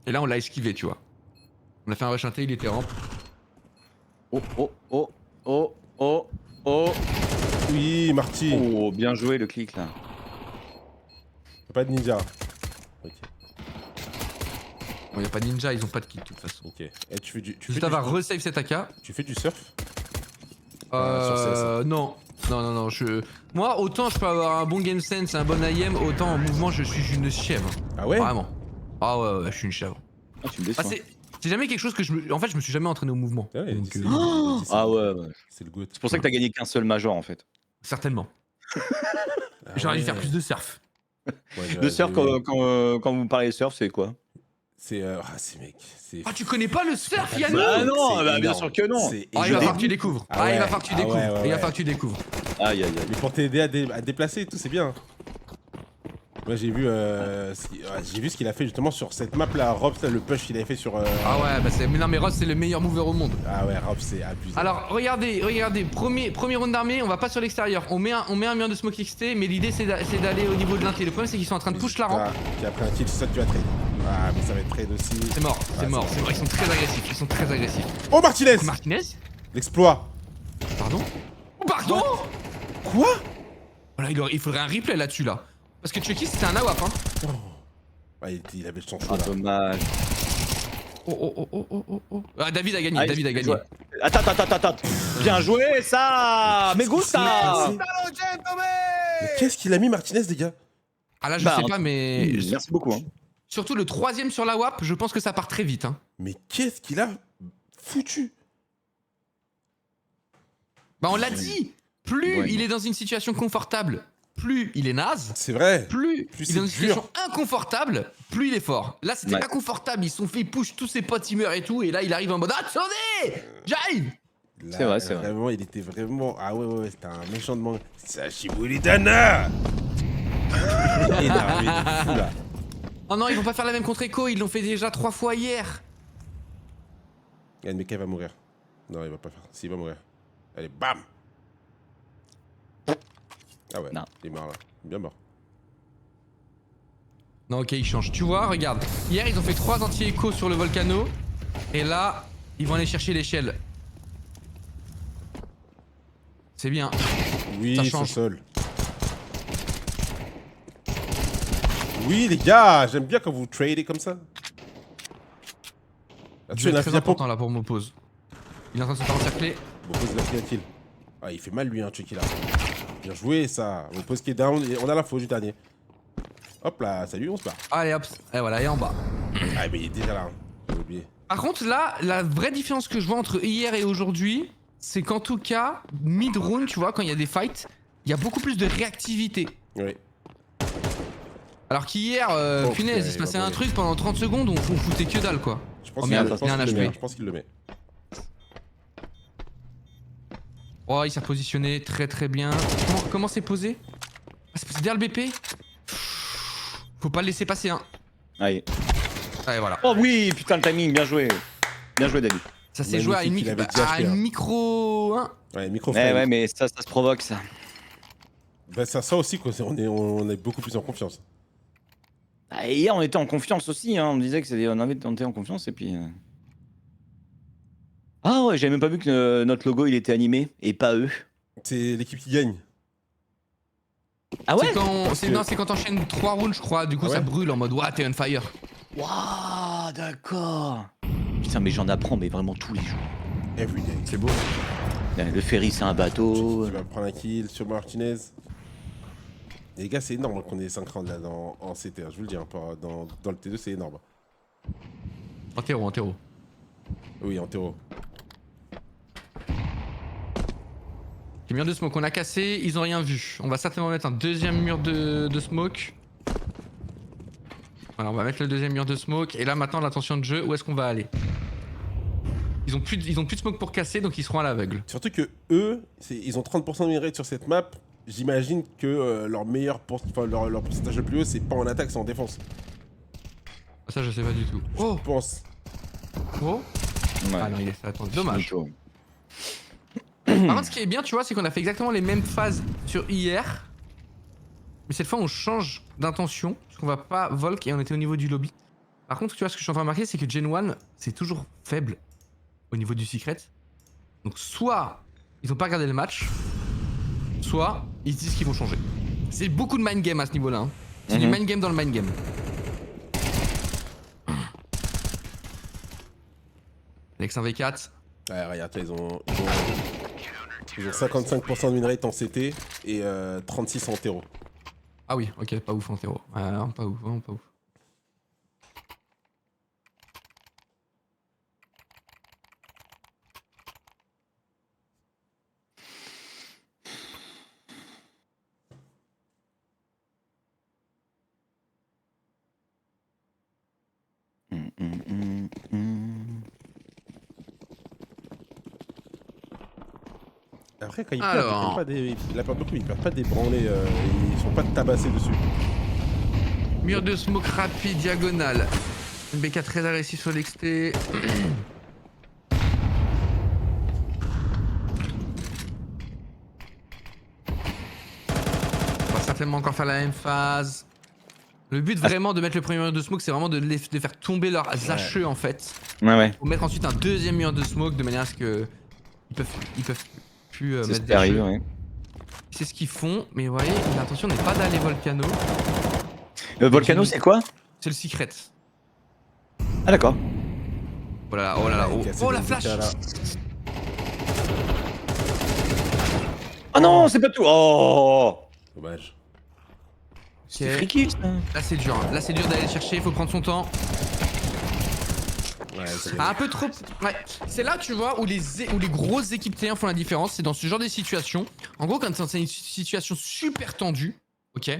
Et là, on l'a esquivé, tu vois. On a fait un rush inté, il était ramp. Oh. Oui, Marty. Oh, bien joué le clic là. Pas de ninja. Ok, Bon, y a pas de ninja, ils ont pas de kit de toute façon. ok. Et tu fais du. Vegeta va resave cet AK. Tu fais du surf? Sur CS. Non. Moi, autant je peux avoir un bon game sense et un bon IM, autant en mouvement, je suis une chèvre. Ah ouais? Vraiment. Ah ouais, je suis une chèvre. Ah, tu me déçois. C'est jamais quelque chose que En fait, je me suis jamais entraîné au mouvement. Ah ouais, il a dit Donc, ça, il a dit ça. Ah ouais. C'est le goût. C'est pour ça que t'as gagné qu'un seul major en fait. Certainement. Ah J'aurais dû ouais. faire plus de surf. Ouais, Le surf, quand vous parlez de surf, c'est quoi? C'est. c'est mec. C'est. Ah, tu connais pas le surf, Yannou? Ah non, C'est bah, bien énorme. sûr que non. C'est Ah, il va énorme. falloir que tu découvres. Ah Il va ouais. falloir que tu Ah découvres. ouais, ouais, Il va ouais. falloir que tu découvres. Aïe. Mais pour t'aider à déplacer et tout, c'est bien. Moi j'ai vu ce qu'il a fait justement sur cette map là, Rob, le push qu'il avait fait sur. Ah ouais, bah c'est. Mais non, mais Ross, c'est le meilleur mover au monde. Ah ouais, Rob, c'est abusé. Alors, regardez, premier round d'armée, on va pas sur l'extérieur. On met un mur de smoke XT, mais l'idée c'est d'aller au niveau de l'inté. Le problème c'est qu'ils sont en train de push la rampe. Qui a pris un kill, c'est ça que tu vas trade. Ah, mais ça va être trade aussi. C'est mort, c'est Ouais, mort. c'est mort. Ils sont très agressifs. Oh, Martinez! Martinez? L'exploit! Pardon? Oh, pardon? Quoi? Voilà, il faudrait un replay là-dessus là. Parce que Chucky c'était un AWP hein. Ouais, il avait son choix Ah, là. dommage. Oh. Ah, David a gagné, Ah, David a bien gagné. joué. Attends. Bien joué, ça! Me gusta! Mais qu'est-ce qu'il a mis Martinez, les gars? Ah là je Bah, sais pas mais. Merci beaucoup. Hein. Surtout le troisième sur la WAP, je pense que ça part très vite hein. Mais qu'est-ce qu'il a foutu? Bah on l'a dit. Plus Ouais. il est dans une situation confortable, plus il est naze. C'est vrai. Plus Plus il est dans une c'est dur. situation inconfortable, plus il est fort. Là, c'était Ouais. inconfortable. Ils se sont fait push tous ses potes, ils meurent et tout. Et là, il arrive en mode attendez, j'arrive. Là, C'est vrai. Vraiment, il était vraiment. Ah ouais, c'était un méchant de manque. Sashibulidana! Énervé de fou là. Oh non, ils vont pas faire la même contre Echo. Ils l'ont fait déjà 3 fois hier. Yann Meka va mourir. Non, il va pas faire. Si, il va mourir. Allez, bam! Ah ouais, Non. il est mort là. Bien mort. Non, ok, ils changent. Tu vois, regarde. Hier, ils ont fait 3 anti-écho sur le volcano. Et là, ils vont aller chercher l'échelle. C'est bien. Oui, Ça ce change. sol. Oui, les gars, j'aime bien quand vous tradez comme ça. Je Tu vais l'as être très important là pour Mopose. Il est en train de se faire encercler. Mopose, il a pris un kill. Ah, il fait mal lui, hein, Chucky là. Bien joué ça. Mopose qui est down. Et on a la faux du dernier. Hop là, salut, on se barre. Allez hop. Et voilà, et en bas. Ah, mais il est déjà là. J'ai oublié. Par contre, là, la vraie différence que je vois entre hier et aujourd'hui, c'est qu'en tout cas, mid-round, tu vois, quand il y a des fights, il y a beaucoup plus de réactivité. Oui. Alors qu'hier, Oh, punaise, putain, il se passait il va un truc pendant 30 secondes, on foutait que dalle quoi. Je pense Oh, qu'il merde, je pense il y a un qu'il le HP. met. Je pense qu'il le met. Oh, il s'est positionné très très bien. Comment c'est posé? Ah, c'est posé derrière le BP. Faut pas le laisser passer, hein. Allez. Allez, voilà. Oh oui, putain, le timing, bien joué. Bien joué, David. Ça s'est joué à une, Magnifique, il avait déjà à acheté, une hein. micro. Hein. Ouais, micro Ouais, mais ça se provoque, ça. Bah, ça aussi, quoi. On est beaucoup plus en confiance. Ah, et hier, on était en confiance aussi, hein. On me disait que c'était, on était en confiance, et puis... Ah ouais, j'avais même pas vu que notre logo, il était animé, et pas eux. C'est l'équipe qui gagne. Ah ouais? C'est quand t'enchaînes 3 rounds, je crois. Du coup, Ah ouais ça brûle en mode, ouah, t'es on fire. Waouh, d'accord. Putain, mais j'en apprends, mais vraiment tous les jours. Everyday. C'est beau. Le ferry, c'est un bateau. Tu vas prendre un kill sur Martinez. Et les gars, c'est énorme qu'on ait 5 rounds là en CT. Je vous le dis, hein, dans le T2, c'est énorme. En terreau, en terreau. Oui, en terreau. Le mur de smoke, on a cassé, ils ont rien vu. On va certainement mettre un deuxième mur de smoke. Voilà, on va mettre le deuxième mur de smoke. Et là, maintenant, l'attention de jeu, où est-ce qu'on va aller? Ils ont plus de smoke pour casser, donc ils seront à l'aveugle. Surtout que eux, ils ont 30% de win rate sur cette map. J'imagine que leur pourcentage le plus haut, c'est pas en attaque, c'est en défense. Ça, je sais pas du tout. Oh, Je pense. oh. Ouais. Ah non, il est ça, attends, dommage. Chaud. Par contre, ce qui est bien, tu vois, c'est qu'on a fait exactement les mêmes phases sur hier. Mais cette fois, on change d'intention. Parce qu'on va pas Volk et on était au niveau du lobby. Par contre, tu vois, ce que je suis en train de remarquer, c'est que Gen 1, c'est toujours faible au niveau du secret. Donc, soit ils ont pas regardé le match, soit ils se disent qu'ils vont changer. C'est beaucoup de mind game à ce niveau-là. Hein. C'est du mind game dans le mind game. Alex 1v4. Ouais, regarde, ils ont 55% de win rate en CT et 36 en terreau. Ah oui, ok, pas ouf en terreau. Non, pas ouf, vraiment pas ouf. Après, quand ils Alors. perdent, ils perdent pas des... La perte beaucoup, ils perdent pas des branlés, ils sont pas tabassés dessus. Mur de smoke rapide, diagonale. BK très agressif sur l'exté. On va certainement encore faire la même phase. Le but vraiment de mettre le premier mur de smoke, c'est vraiment de faire tomber leurs HE en fait. Ouais. Pour mettre ensuite un deuxième mur de smoke de manière à ce que ils peuvent plus C'est mettre ce des qui arrive, HE. ouais. C'est ce qu'ils font, mais vous voyez, l'intention n'est pas d'aller Volcano. Volcano, c'est quoi? C'est le secret. Ah, d'accord. Oh là là, oh là là, oh la flash! Là. Oh non, c'est pas tout. Oh, Dommage. c'est freaky, ça. Là c'est dur, hein. Là c'est dur d'aller le chercher, faut prendre son temps. Ouais, c'est Un peu trop. Ouais. C'est là, tu vois, où les grosses équipes T1 font la différence. C'est dans ce genre de situation. En gros, quand c'est une situation super tendue, ok.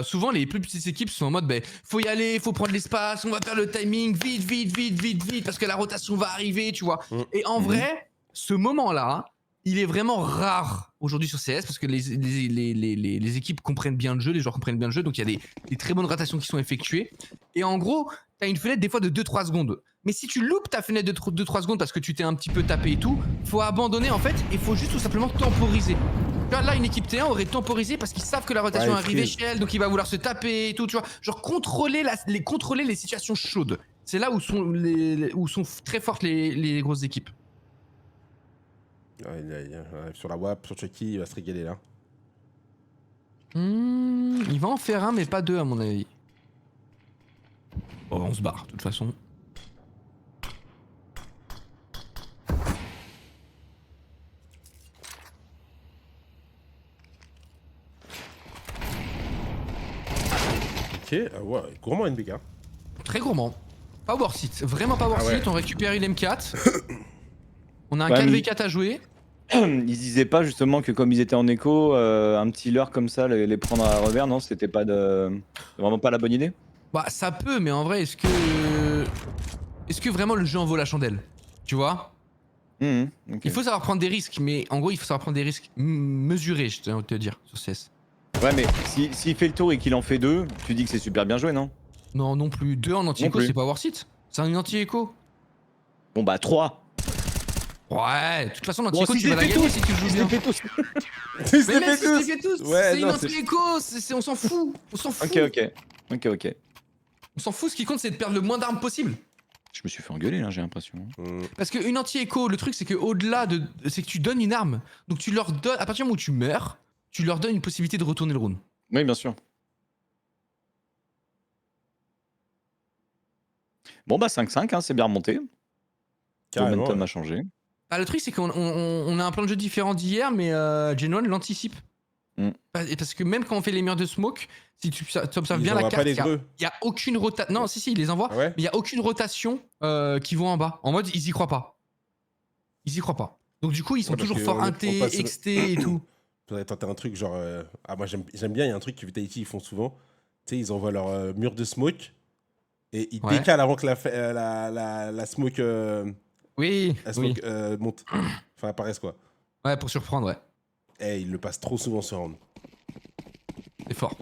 Souvent, les plus petites équipes sont en mode, ben, faut y aller, faut prendre l'espace, on va faire le timing, vite, parce que la rotation va arriver, tu vois. Et en vrai, ce moment-là, il est vraiment rare aujourd'hui sur CS parce que les équipes comprennent bien le jeu, les joueurs comprennent bien le jeu, donc il y a des très bonnes rotations qui sont effectuées. Et en gros, t'as une fenêtre des fois de 2-3 secondes. Mais si tu loupes ta fenêtre de 2-3 secondes parce que tu t'es un petit peu tapé et tout, faut abandonner en fait et faut juste tout simplement temporiser. Tu vois, là, une équipe T1 aurait temporisé parce qu'ils savent que la rotation Ouais, arrive chez elle, donc il va vouloir se taper et tout, tu vois. Genre contrôler les situations chaudes. C'est là où sont très fortes les grosses équipes. Ouais, sur la WAP, sur Chucky, il va se régaler là. Il va en faire un, mais pas deux à mon avis. Bon, on se barre, de toute façon. Ok, ouais, gourmand NBK. Très gourmand. Pas worth it, vraiment pas worth Ah ouais. it. On récupère une M4. On a un Ouais, 4v4 à jouer. Ils disaient pas justement que comme ils étaient en écho, un petit leurre comme ça, les prendre à revers, non? C'était pas vraiment pas la bonne idée? Bah ça peut, mais en vrai, est-ce que vraiment le jeu en vaut la chandelle? Tu vois? Ok. Il faut savoir prendre des risques, mais en gros, il faut savoir prendre des risques mesurés, je te dire, sur CS. Ouais, mais s'il fait le tour et qu'il en fait 2, tu dis que c'est super bien joué, non? Non, non plus. 2 en anti-écho, Non plus. c'est pas worth it. C'est un anti-écho. Bon bah 3. Ouais, de toute façon, Bon, l'anti-écho, si tu vas la c'est fait gagner tous. si tu joues Ils bien. se les fait tous. Ils se Mais les même fait si tu les tous. fais tous, Ouais, c'est une non, anti-écho, on s'en fout. On s'en fout. Ok. On s'en fout, ce qui compte, c'est de perdre le moins d'armes possible. Je me suis fait engueuler là, j'ai l'impression. Parce qu'une anti-écho, le truc, c'est qu'au-delà de. C'est que tu donnes une arme. Donc tu leur donnes. À partir du moment où tu meurs, tu leur donnes une possibilité de retourner le round. Oui, bien sûr. Bon bah 5-5, hein, c'est bien remonté. Le Carrément. momentum a changé. Ah, le truc, c'est qu'on a un plan de jeu différent d'hier, mais Gen 1 l'anticipe. Parce que même quand on fait les murs de smoke, si tu observes Ils bien la envoient carte, pas les il greux. y a aucune rotation. Non, si, il les envoie, Ah ouais mais il y a aucune rotation qui vont en bas. En mode, ils y croient pas. Ils y croient pas. Donc du coup, ils sont Ouais, parce toujours que forts on inté, passe- XT et tout. Faudrait tenter un truc genre. Ah, moi j'aime bien, il y a un truc que Vitality ils font souvent. Tu sais, ils envoient leur mur de smoke et ils Ouais. décalent avant que la smoke, Oui, la oui. smoke monte. Enfin, apparaisse quoi. Ouais, pour surprendre, ouais. Eh, ils le passent trop souvent ce round. C'est fort.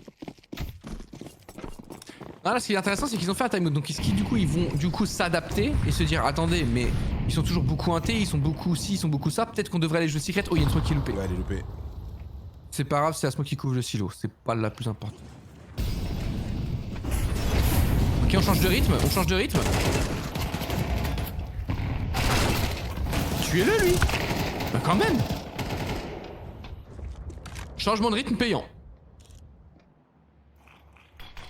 Ah, là, ce qui est intéressant, c'est qu'ils ont fait un timeout. Donc, du coup, ils vont du coup s'adapter et se dire attendez, mais ils sont toujours beaucoup inté, ils sont beaucoup ci, ils sont beaucoup ça. Peut-être qu'on devrait aller jouer secret. Oh, il y a une smoke qui est loupée. Ouais, elle est loupée. C'est pas grave, c'est la smoke qui couvre le silo. C'est pas la plus importante. Ok, on change de rythme. Tuez-le, lui. Bah, quand même. Changement de rythme payant.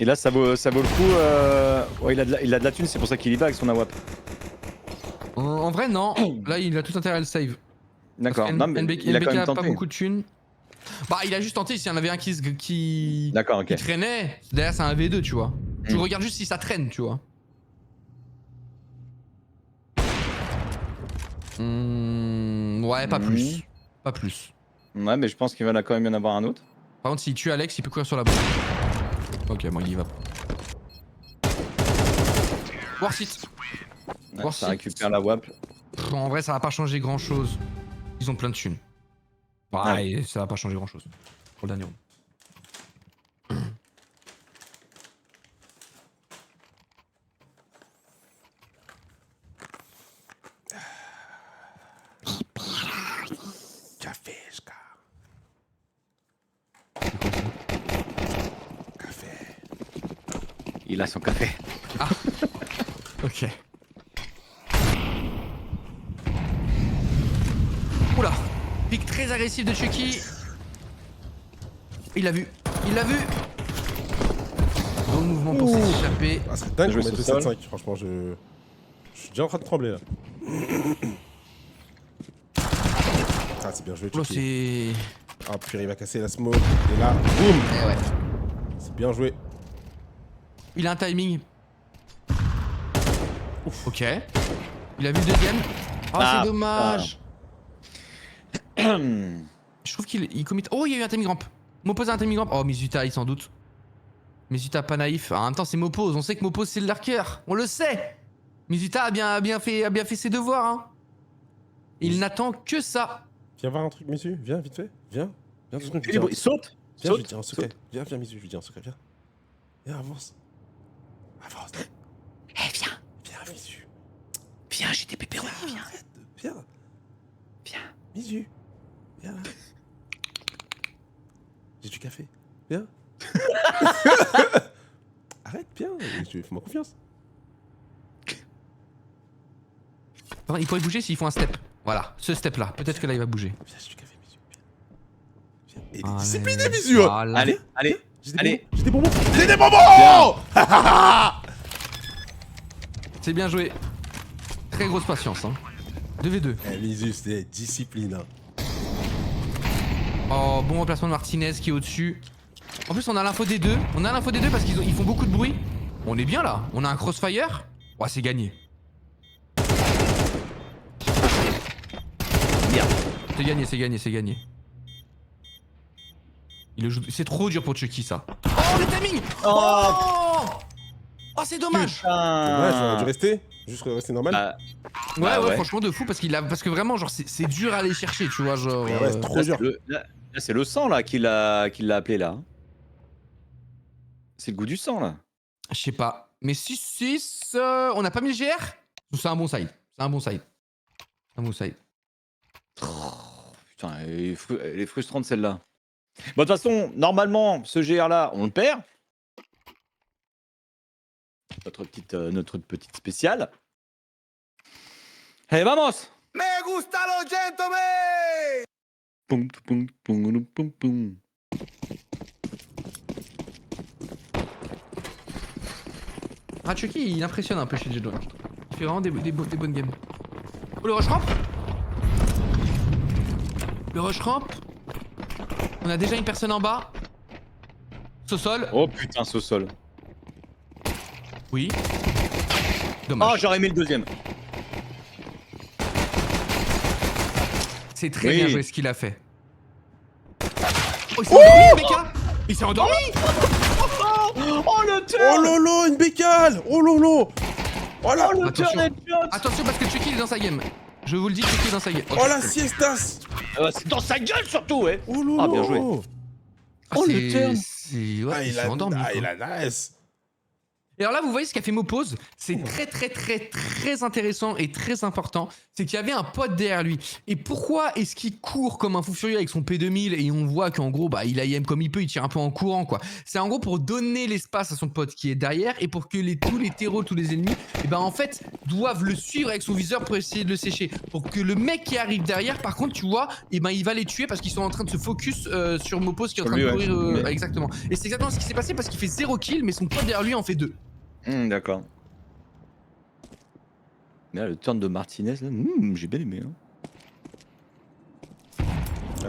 Et là, ça vaut le coup. Ouais, il a de la thune, c'est pour ça qu'il y va avec son AWAP. En vrai, non. Là, il a tout intérêt à le save. D'accord. Parce Non, que mais NBK il a quand même a pas tenté. beaucoup de thunes. Bah, il a juste tenté. S'il y en avait un qui D'accord, ok. traînait, derrière, c'est un V2, tu vois. Tu regardes juste si ça traîne, tu vois. Ouais, pas plus. Pas plus. Ouais, mais je pense qu'il va quand même y en avoir un autre. Par contre, s'il tue Alex, il peut courir sur la bombe. Ok, bon, il y va. Worth it. Ouais, Voir ça si- récupère la WAP. En vrai, ça va pas changer grand chose. Ils ont plein de thunes. Ouais, ça va pas changer grand chose. Pour le dernier round. Café, Ska. Café. Il a son café. Ok. Oula. Pic très agressif de Chucky. Il l'a vu. Bon mouvement pour s'échapper. Ah, c'est dingue joué qu'on mette le ce sol. 7-5. Franchement, je suis déjà en train de trembler là. Ah, c'est bien joué, Oula, Chucky. c'est... Ah, puis il va casser la smoke. Et là, boum. Eh ouais. C'est bien joué. Il a un timing. Ok. Il a vu le deuxième. Oh, Ah, c'est dommage. Je trouve qu'il commit... Oh, il y a eu un timing ramp. Mopose a un timing ramp. Oh, Mizuta, il s'en doute. Mizuta pas naïf. En même temps, c'est Mopose. On sait que Mopose, c'est le lurker. On le sait. Mizuta a bien fait ses devoirs. Hein. Il n'attend que ça. Viens voir un truc, monsieur. Viens, vite fait. Viens. Viens, 2 secondes. je lui dis Il saute. un- Viens, je lui Saute. dis un secret. Viens, monsieur. Je lui dis un secret. Viens. Viens, avance. Avance. Eh, viens. Viens, Misu. Viens, j'ai des pépéronis. Viens. Arrête. Viens. Viens. Misu. Viens là. J'ai du café. Viens. Arrête, viens. Fais-moi confiance. Attends, il pourrait bouger s'ils font un step. Voilà, ce step là. Peut-être que là il va bouger. Viens, j'ai du café, Misu. Viens. Viens. Et Allez. discipliné, Misu. Voilà. Allez, allez. J'ai des Allez. bonbons. J'ai des bonbons. J'ai des bonbons. C'est bien joué. Très grosse patience. Hein. 2v2. Eh, Misu, c'est discipline. Hein. Oh, bon remplacement de Martinez qui est au-dessus. En plus, on a l'info des deux. On a l'info des deux parce qu'ils font beaucoup de bruit. On est bien là. On a un crossfire. Ouais, c'est gagné. Merde. C'est gagné, c'est gagné, c'est gagné. Il le joue... C'est trop dur pour Chucky ça. Oh le timing. Oh c'est dommage. Ouais, j'aurais dû rester. Juste rester normal. Ah, Ouais, bah ouais, ouais. franchement de fou parce que vraiment genre c'est dur à aller chercher, tu vois, genre. Ouais, c'est trop dur. là, c'est le sang là qui l'a appelé là. C'est le goût du sang là. Je sais pas. Mais 6-6, on n'a pas mis le GR. C'est un bon side. C'est un bon side. Un bon side. Putain, elle est frustrante celle-là. Bon, de toute façon, normalement, ce GR là, on le perd. Notre petite spéciale. Allez, vamos! Me gusta lo gentlemen. Poum, poum, poum, poum, poum. Ah, Chucky, il impressionne un peu chez Jedon. Il fait vraiment des bonnes games. Oh, le rush ramp. Le rush ramp. On a déjà une personne en bas. Sous-sol. Oh putain, ce sol. Oui. Oh, Dommage. j'aurais aimé le deuxième. C'est très Oui. bien joué ce qu'il a fait. Oh, il s'est endormi, Becca. Il s'est endormi. Oh, le Oh turn! lolo, une bécale. Oh lolo. Voilà. Oh, le Attention. turn headshot! Attention parce que Chucky il est dans sa game. Je vous le dis, Chucky est dans sa game. Oh la siestas. C'est dans sa gueule surtout, ouais! Oh lolo. Ah, bien joué. Ah, Oh, le c'est- turn. Ouais, Ah, il il s'est a endormi. quoi. il a nice. Et alors là, vous voyez ce qu'a fait Mopose, c'est très intéressant et très important. C'est qu'il y avait un pote derrière lui. Et pourquoi est-ce qu'il court comme un fou furieux avec son P2000 et on voit qu'en gros, bah, il aime comme il peut, il tire un peu en courant, quoi. C'est en gros pour donner l'espace à son pote qui est derrière et pour que tous les terreaux, tous les ennemis, et ben en fait, doivent le suivre avec son viseur pour essayer de le sécher. Pour que le mec qui arrive derrière, par contre, tu vois, et ben il va les tuer parce qu'ils sont en train de se focus sur Mopose qui est en train de Lui, ouais. courir. Mais- Exactement. Et c'est exactement ce qui s'est passé parce qu'il fait 0 kill, mais son pote derrière lui en fait 2. D'accord. Mais là, le turn de Martinez, là, j'ai bien aimé. Hein.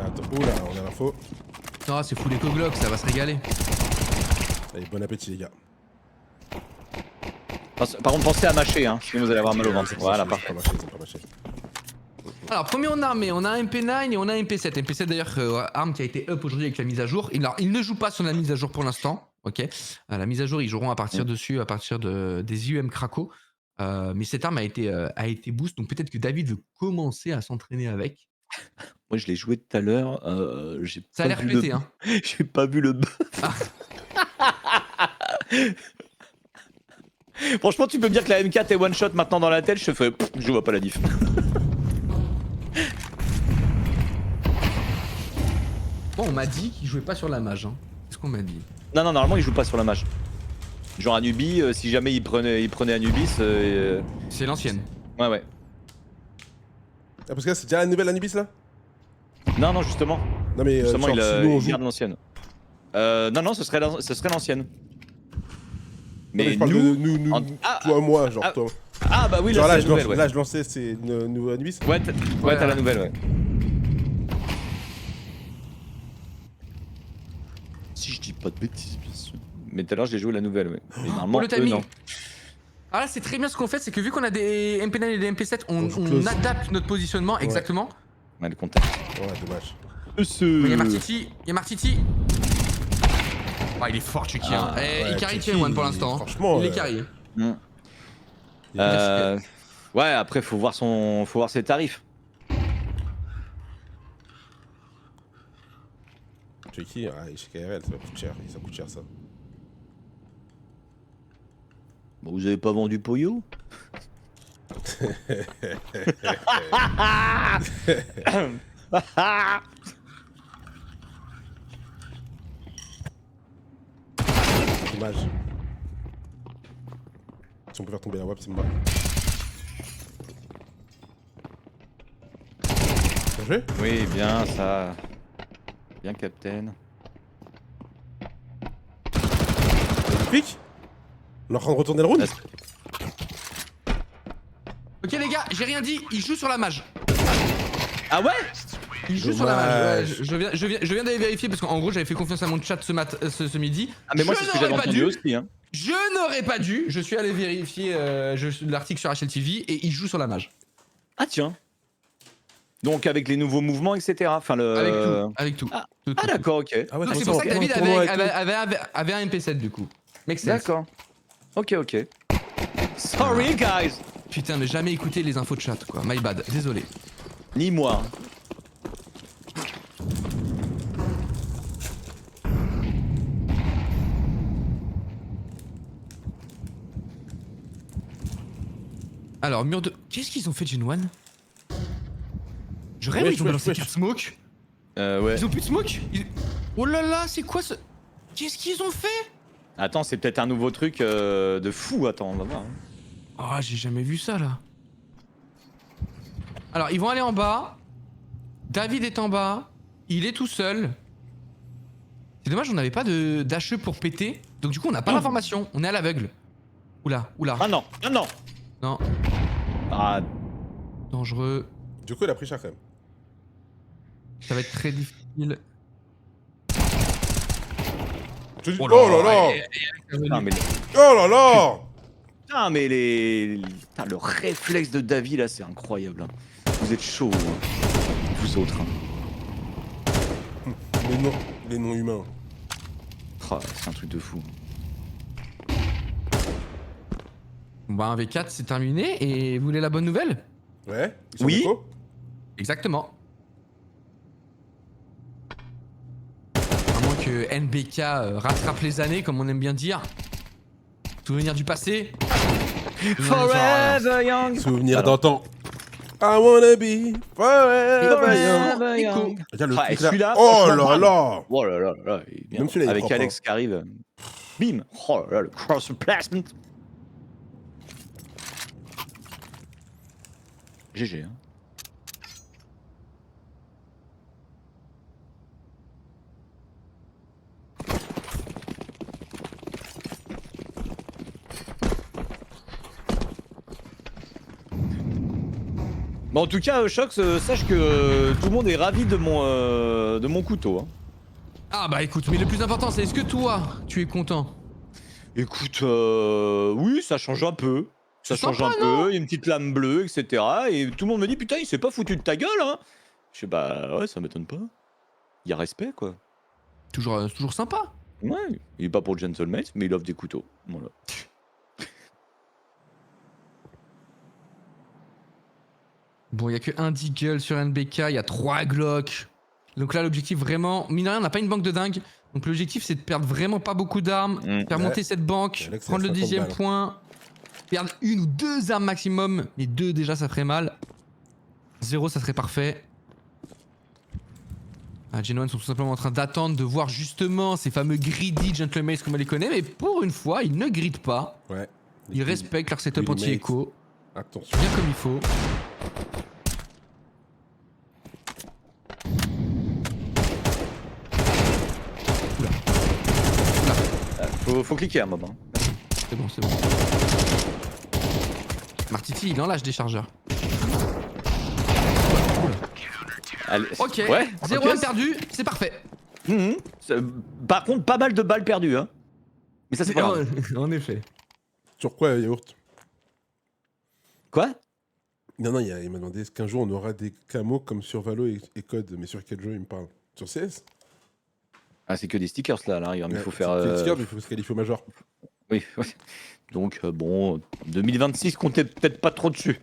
Attends, oula, on a l'info. Non, c'est full éco Glock, ça va se régaler. Allez, bon appétit les gars. Par contre, pensez à mâcher, hein, sinon vous allez avoir mal au ventre. Voilà, parfait. Ils ont pas mâché. Alors, premier en armée, on a un MP9 et on a un MP7. MP7 d'ailleurs, arme qui a été up aujourd'hui avec la mise à jour. Il ne joue pas sur la mise à jour pour l'instant. Ok. La mise à jour, ils joueront à partir dessus, à partir des IUM Krakow. Mais cette arme a été boost, donc peut-être que David veut commencer à s'entraîner avec. Moi, je l'ai joué tout à l'heure. J'ai Ça a pas l'air vu pété, le- hein. J'ai pas vu le buff. Franchement, tu peux me dire que la M4 est one shot maintenant dans la tête. Je fais, je vois pas la diff. Bon, on m'a dit qu'il jouait pas sur la mage. Hein. Qu'est-ce qu'on m'a dit? Non, normalement, il joue pas sur la mage. Genre Anubis, si jamais il prenait Anubis. C'est l'ancienne. Ouais. Ah, parce que là, c'est déjà la nouvelle Anubis là? Non, justement. Non, mais Justement, genre, si nous on il joue. garde l'ancienne. Non, ce serait l'ancienne. Non, Mais je parle nous. de nous, Ah, toi, moi, genre ah, toi. Ah, bah oui, Genre là, là, c'est la nouvelle, ouais. là, je lançais, c'est une nouvelle Anubis. Ouais, t'as la nouvelle, ouais. Si je dis pas de bêtises, bien sûr. Mais tout à l'heure, j'ai joué la nouvelle, ouais. Mais normalement, le eux, timing. non. Ah là, c'est très bien ce qu'on fait, c'est que vu qu'on a des MP9 et des MP7, on close. adapte notre positionnement exactement. Ouais, le contact. Ouais, dommage. Il y a Martiti. Ah, il est fort, Chucky. Hein. Ouais, Il carry Chucky, Tier 1 pour l'instant. hein. franchement, Il est carry. Ouais, après, faut voir ses tarifs. Chucky, chez KRL, ça coûte cher. Ça coûte cher ça. Bon, vous avez pas vendu Poyo? Dommage. Si on peut faire tomber la web, c'est mort. Bien joué. Oui, bien, ça. Bien, Captain. Pique. On est en train de retourner le round. Ok, les gars, j'ai rien dit, il joue sur la mage. Ah ouais? Il joue sur la mage. Dommage. Ouais, je viens d'aller vérifier parce qu'en gros, j'avais fait confiance à mon chat ce midi. Ah, mais moi, c'est ce que j'avais entendu aussi, hein. Je n'aurais pas dû. Je suis allé vérifier l'article sur HLTV et il joue sur la mage. Ah tiens. Donc avec les nouveaux mouvements, etc. Enfin, Avec tout. Ah, Tout. d'accord, ok. Ah ouais, Donc c'est d'accord. pour ça que David Tournoi et tout. avait un MP7 du coup. Make sense. D'accord. Ok. Sorry, guys. Putain, mais jamais écouté les infos de chat quoi. My bad. Désolé. Ni moi. Alors, mur de. Qu'est-ce qu'ils ont fait, Gen 1 Je rêve, ils ont balancé 4 smoke. Ouais. Ils ont plus de smoke Oh là là, c'est quoi ce. Qu'est-ce qu'ils ont fait Attends, c'est peut-être un nouveau truc de fou. Attends, on va voir. Oh, j'ai jamais vu ça là. Alors, ils vont aller en bas. David est en bas. Il est tout seul. C'est dommage, on n'avait pas d'HE pour péter. Donc, du coup, on n'a pas l'information. On est à l'aveugle. Oula. Ah non. Non, Ah, dangereux. Du coup, il a pris cher quand même. Ça va être très difficile. Oh là là. putain, mais Oh là là. Putain, le réflexe de David là, c'est incroyable. Hein. Vous êtes chaud, vous autres. Hein. Les noms humains. Oh, c'est un truc de fou. Bon, bah, un V4, c'est terminé. Et vous voulez la bonne nouvelle? Ouais. Ils sont Oui. déco. Exactement. À moins que NBK rattrape les années, comme on aime bien dire. Souvenir du passé. Forever young. Souvenir Alors. d'antan. I wanna be forever young. Forever young. Regarde le Ah, et truc là. celui-là, Oh franchement, là là. Oh là là là, il est bien. Même celui-là, il est Avec propre, Alex qui arrive. Bim. Oh là là, le cross replacement. GG. Hein. Bon, en tout cas, Shox, sache que tout le monde est ravi de mon couteau. Hein. Ah bah écoute, mais le plus important c'est est-ce que toi, tu es content? Écoute, oui, ça change un peu. Ça C'est change sympa, un peu, il y a une petite lame bleue, etc. Et tout le monde me dit, putain, il s'est pas foutu de ta gueule, hein. Je sais, bah ouais, ça m'étonne pas. Il y a respect, quoi. Toujours sympa. Ouais, il est pas pour Gentlemates, mais il offre des couteaux. Voilà. Bon, il y a que un Deagle sur NBK, il y a 3 Glock. Donc là, l'objectif vraiment, mine de rien, on n'a pas une banque de dingue. Donc l'objectif, c'est de perdre vraiment pas beaucoup d'armes, faire Ouais. monter cette banque, Alex, il prendre a le 50 10e balles. point, perdre 1 ou 2 armes maximum. Mais 2 déjà, ça ferait mal. 0, ça serait parfait. Ah, Gen 1 sont tout simplement en train d'attendre de voir justement ces fameux greedy gentlemen comme on les connaît. Mais pour une fois, ils ne grident pas. Ouais. Ils respectent leur setup Greedy anti-écho. Attention. Bien comme il faut. Faut cliquer un moment. C'est bon, c'est bon. Martiti, il en lâche des chargeurs. Allez. Ok, Ouais. 0 ok. perdu, c'est parfait. Par contre, pas mal de balles perdues, hein. Mais ça, c'est pas grave. En effet. Sur quoi, Yaourt? Quoi? Non, il m'a demandé est-ce qu'un jour on aura des camos comme sur Valo et Code, mais sur quel jeu il me parle? Sur CS? Ah, c'est que des stickers là, à l'arrière, mais il faut Ouais, faire. c'est le skill, mais il faut se qualifier au major. Oui, oui. Donc, bon, 2026, comptez peut-être pas trop dessus.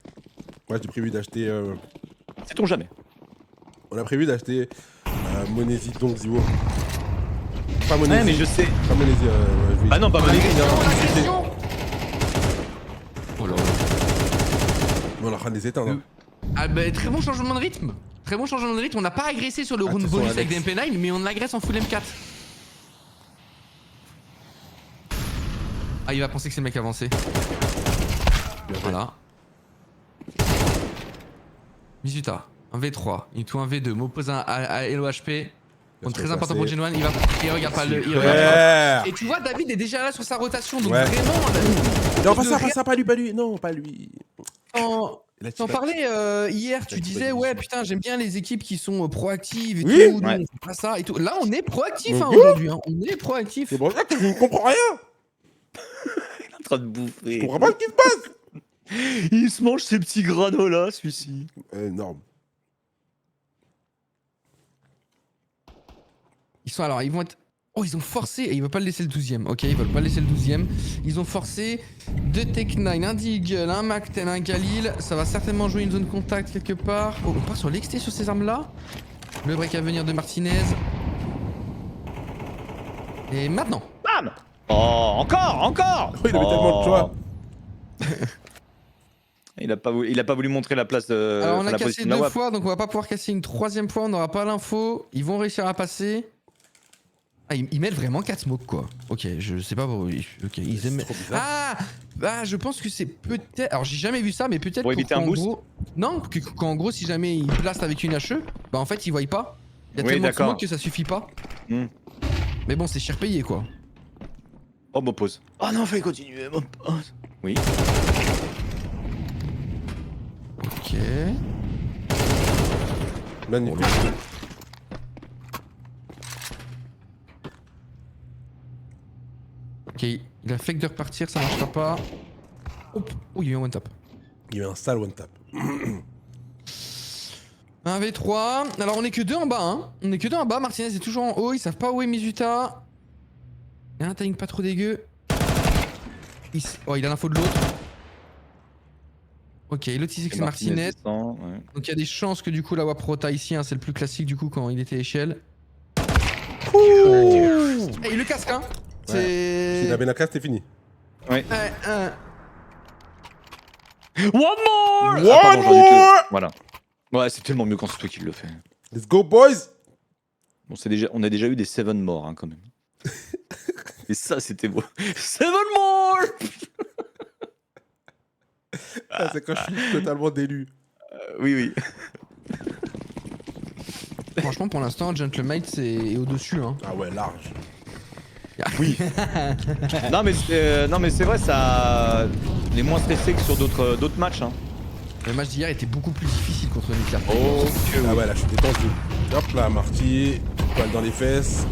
Moi, j'ai prévu d'acheter. Sait-on jamais. On a prévu d'acheter Monesi Dong Ziwo. Pas Monesi. Ouais, mais je sais. Pas Monesi. Oui. Ah non, pas mal. Oh là là. On est en train de les éteindre. Hein. Ah bah très bon changement de rythme. Très bon changement de rythme. On n'a pas agressé sur le round Attention, bonus avec des Alex. MP9, mais on agresse en full M4. Ah, il va penser que c'est le mec avancé. Bien joué. Voilà. 18A, un V3, il tout un V2, m'oppose à LOHP. Bon, très important pour Gen 1, il regarde pas le. Il regarde pas. Ouais. Et tu vois, David est déjà là sur sa rotation, donc Ouais. vraiment. Non, pas ça, pas lui. Non, pas lui. T'en parlais hier, tu disais ouais putain j'aime bien les équipes qui sont proactives et Oui. tout, nous, Ouais. on fait pas ça et tout. Là on est proactif hein, Mhm. aujourd'hui, hein. On est proactif. C'est pour ça que je ne comprends rien. train de bouffer. Je comprends pas ce qui se passe. Il se mange ses petits granolas, celui-ci. Énorme. Ils vont être. Oh, ils ont forcé. Et ils veulent pas le laisser le 12ème. Ok, ils veulent pas laisser le 12ème. Ils ont forcé 2 Tech9, un Deagle, un Mac-10, un Galil. Ça va certainement jouer une zone contact quelque part. Oh, on part sur l'exté sur ces armes-là. Le break à venir de Martinez. Et maintenant. Bam. Oh, encore. Oh, il avait tellement de choix. Il a pas voulu montrer la place de. Alors, on la a cassé position de la 2 WAP. fois, donc on va pas pouvoir casser une 3ème fois. On n'aura pas l'info. Ils vont réussir à passer. Ah, ils mettent vraiment 4 smokes quoi. Ok, je sais pas pourquoi. Ok, ils aiment. trop bizarre. Ah, je pense que c'est peut-être. Alors j'ai jamais vu ça, mais peut-être Pour éviter un qu'en boost. gros. Non, qu'en gros, si jamais ils blastent avec une HE, bah en fait ils voient pas. Il y a Oui, tellement de d'accord. smoke que ça suffit pas. Hmm. Mais bon, c'est cher payé quoi. Oh, mon pause. Oh non, fallait continuer. Mon pause. Oui. Ok. Magnifique. Ok, il a fake de repartir, ça marchera pas. Hop. Oh, il y a eu un one tap. Il y a eu un sale one tap. 1v3. Alors on est que 2 en bas, hein. On est que 2 en bas. Martinez est toujours en haut. Ils savent pas où est Mizuta. Il y a un timing pas trop dégueu. Oh, il a l'info de l'autre. Ok, l'autre il sait que c'est Martinez. descend, ouais. Donc il y a des chances que du coup la WAP rota ici, hein, c'est le plus classique du coup quand il était échelle. Et il le casque hein. S'il C'est. avait la classe, c'était fini. Ouais. Un. One more. One Pardon, j'aurais dû more. Voilà. Ouais, c'est tellement mieux quand c'est toi qui le fais. Let's go, boys. Bon, on a déjà eu des 7 morts hein, quand même. Et ça, c'était beau. 7 more. Ah, c'est quand je suis totalement délu. Oui, oui. Franchement pour l'instant, Gentlemate est au-dessus hein. Ah ouais, large. Oui. non, mais c'est vrai, ça. Il est moins stressé que sur d'autres matchs. Hein. Le match d'hier était beaucoup plus difficile contre Nuclear. Oh, que Ah ouais, là, je suis détendu. Hop là, Marty. Poil dans les fesses.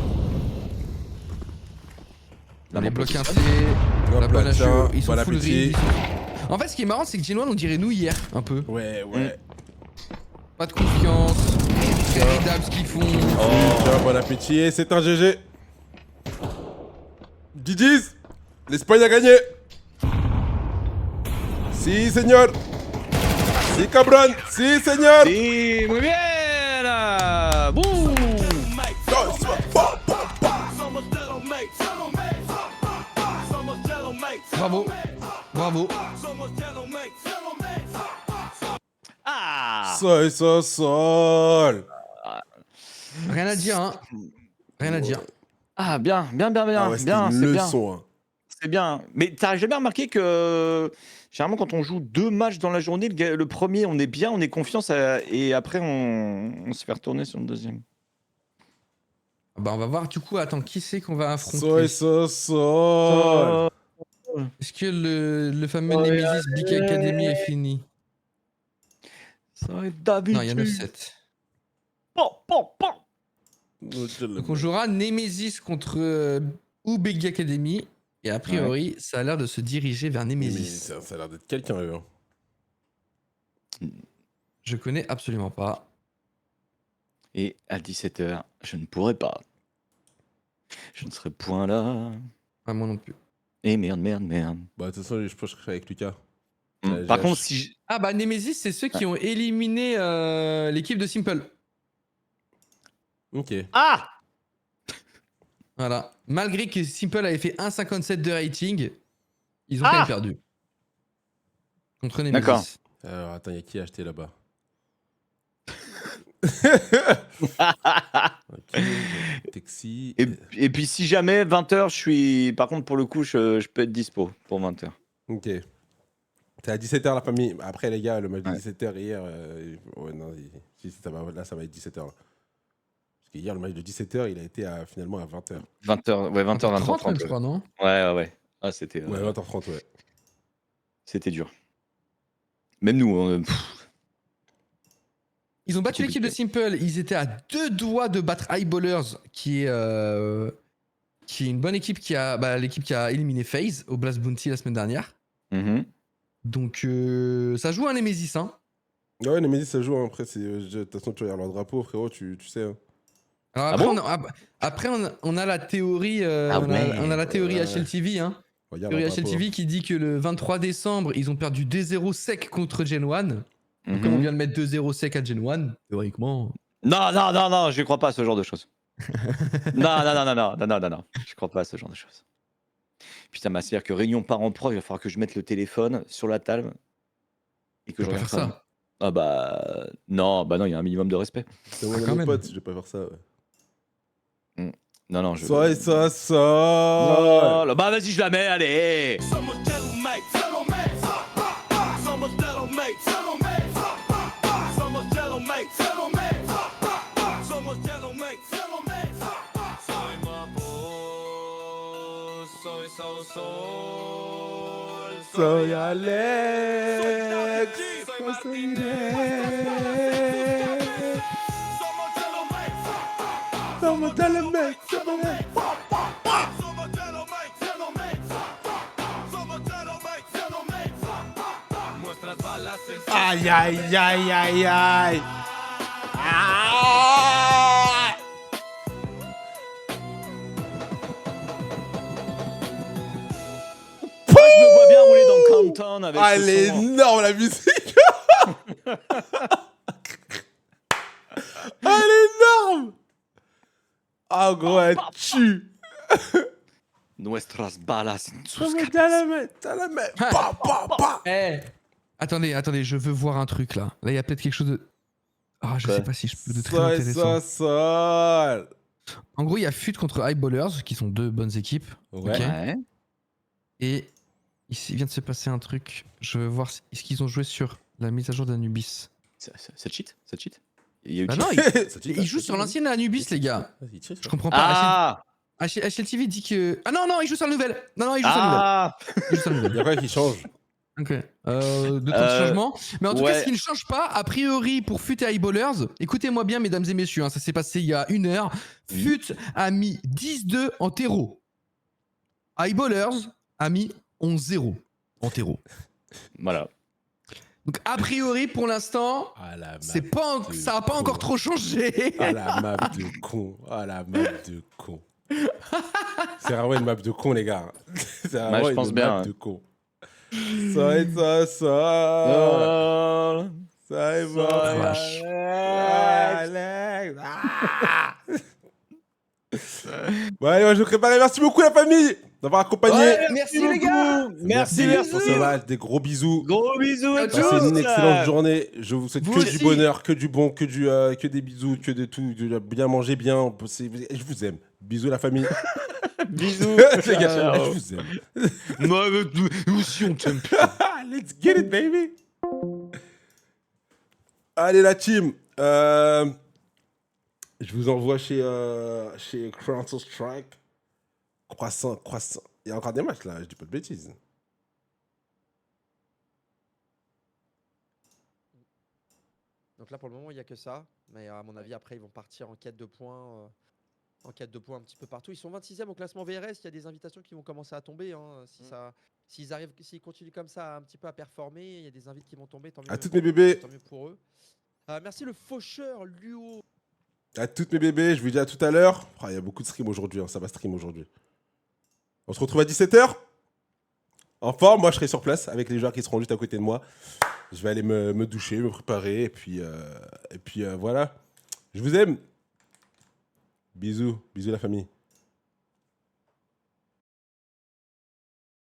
On est bloqué un C. Hop La là, balle à tiens. chaud, ils sont Bon full appétit. read. En fait, ce qui est marrant, c'est que Genoa, on dirait nous hier, un peu. Ouais, ouais. Pas de confiance. Très readable ce qu'ils font. Tiens, bon appétit. Et c'est un GG. GG's. L'Espagne a gagné. Si, señor. Si, cabron. Si, señor. Sí, muy bien. Boum. Bravo. Bravo. Ah. Sol. Rien à dire, hein. Rien à dire. Ah, bien. Ah ouais, c'était bien, une c'est bien. leçon. Hein. C'est bien. Mais t'as jamais remarqué que généralement quand on joue 2 matchs dans la journée, le premier on est bien, on est confiant, et après on se fait retourner sur le deuxième. Bah, on va voir du coup. Attends, qui c'est qu'on va affronter? Sol. Est-ce que le fameux Nemesis Big Academy est fini? Ça va être d'habitude. Non, il y a 9-7. Donc on jouera Nemesis contre ou Big Academy. Et a priori, ça a l'air de se diriger vers Nemesis. Ça a l'air d'être quelqu'un, eux. Hein. Je connais absolument pas. Et à 17h, je ne pourrai pas. Je ne serai point là. Ah, moi non plus. Et merde. Bah, de toute façon, je pense que je serai avec Lucas. Par contre, si je... Ah bah Nemesis, c'est ceux qui ont éliminé l'équipe de Simple. Ok. Ah. Voilà. Malgré que Simple avait fait 1,57 de rating, ils ont quand même perdu. Contre Nemesis. D'accord. Alors, attends, il y a qui a acheté là-bas? Ok. Taxi. Et puis si jamais 20h, je suis... Par contre, pour le coup, je peux être dispo pour 20h. Ok. C'est à 17h la famille. Après, les gars, le match de Ouais. 17h hier. Ouais, non, si, là, ça va être 17h. Là. Parce que hier, le match de 17h, il a été finalement à 20h. 20h, ouais, 20h, 30 même, 20h30. je crois, non? Ouais. Ah, c'était... Ouais, 20h30, ouais. C'était dur. Même nous, Ils ont battu l'équipe de Simple. Ils étaient à 2 doigts de battre Eyeballers, qui est qui est une bonne équipe l'équipe qui a éliminé FaZe au Blast Bounty la semaine dernière. Mhm. Donc ça joue un Nemesis, hein. Ouais, Nemesis, ça joue. Hein. Après, de toute façon, tu regardes leur drapeau, frérot, tu sais. Hein. Alors Ah après, bon après on a la théorie, ouais. on a la théorie Ouais. HLTV, hein. Regarde Théorie leur drapeau. HLTV qui dit que le 23 décembre, ils ont perdu 2-0 sec contre Gen 1. Donc, comme on Mhm. vient de mettre 2-0 sec à Gen 1, théoriquement. Non, je crois pas à ce genre de choses. Non, je crois pas à ce genre de choses. Putain, ma c'est-à-dire que réunion parents-prof, il va falloir que je mette le téléphone sur la table et que Tu je peux pas regarde faire ça. ça. Ah non, il y a un minimum de respect. C'est mon Ah, ami quand même. pote, je vais pas faire ça. Ouais. Non, je. Ça. Non, là, bah vas-y, je la mets, allez. Soy Alex. Aïe, aïe, aïe, aïe, aïe. Ah. Moi, je me vois bien rouler dans Compton avec Ah, ce elle est son. énorme la musique. Elle est énorme. Ah gros, elle tue. Nuestras balas en sus T'as la main. Pa, pa, pa. Eh, attendez, je veux voir un truc là. Là, il y a peut-être quelque chose de. Ah, je Quoi sais pas si je peux de très intéressant. Ça. En gros, il y a FUT contre Eyeballers, qui sont deux bonnes équipes. Ouais. Ok. Ouais. Et il vient de se passer un truc. Je veux voir ce qu'ils ont joué sur la mise à jour d'Anubis. C'est cheat. Il y a eu Bah cheat. non, ils jouent sur l'ancienne Anubis, les gars. Je comprends pas. Ah HLTV dit que. Ah non, ils jouent sur la nouvelle. Non, ils jouent sur la nouvelle. Ah Ils jouent sur la Il nouvelle. y a quoi qui change? Ok. De temps de changement. Mais en tout cas, ouais. ce qui ne change pas, a priori, pour FUT et Eyeballers, écoutez-moi bien, mesdames et messieurs, hein, ça s'est passé il y a 1 heure. FUT a mis 10-2 en terreau. Eyeballers a mis 11-0 en terreau. Voilà. Donc, a priori, pour l'instant, c'est pas, ça n'a pas encore trop changé. Ah la map de con. C'est vraiment une map de con, les gars. C'est vraiment je pense une bien, map hein. de con. Ça est. Ça est bon. Vache. Alex. Ah. Bon, allez, moi, je vais préparer. Merci beaucoup, la famille, d'avoir accompagné. Ouais, merci les gars. Merci. Pour ce match. Des gros bisous. Gros bisous à tous. Passez une excellente journée. Je vous souhaite Vous que aussi. du bonheur, que du bon, que des bisous, que de tout. Bien manger, bien. Je vous aime. Bisous, la famille. Bisous. Les gars, Ciao. je vous aime. Moi, nous aussi, on t'aime. Let's get it, baby. Allez, la team. Je vous envoie chez Counter-Strike. Croissant. Il y a encore des matchs, là. Je dis pas de bêtises. Donc là, pour le moment, il n'y a que ça. Mais à mon avis, après, ils vont partir en quête de points. En quête de points un petit peu partout. Ils sont 26e au classement VRS. Il y a des invitations qui vont commencer à tomber. Hein. S'ils continuent comme ça un petit peu à performer, il y a des invites qui vont tomber. Tant mieux, À toutes mes bébés. tant mieux pour eux. Merci le faucheur Luo. À toutes mes bébés. Je vous dis à tout à l'heure. Il y a beaucoup de stream aujourd'hui. Hein. Ça va stream aujourd'hui. On se retrouve à 17h. En forme, moi je serai sur place avec les joueurs qui seront juste à côté de moi. Je vais aller me doucher, me préparer. Et puis voilà. Je vous aime. Bisous la famille.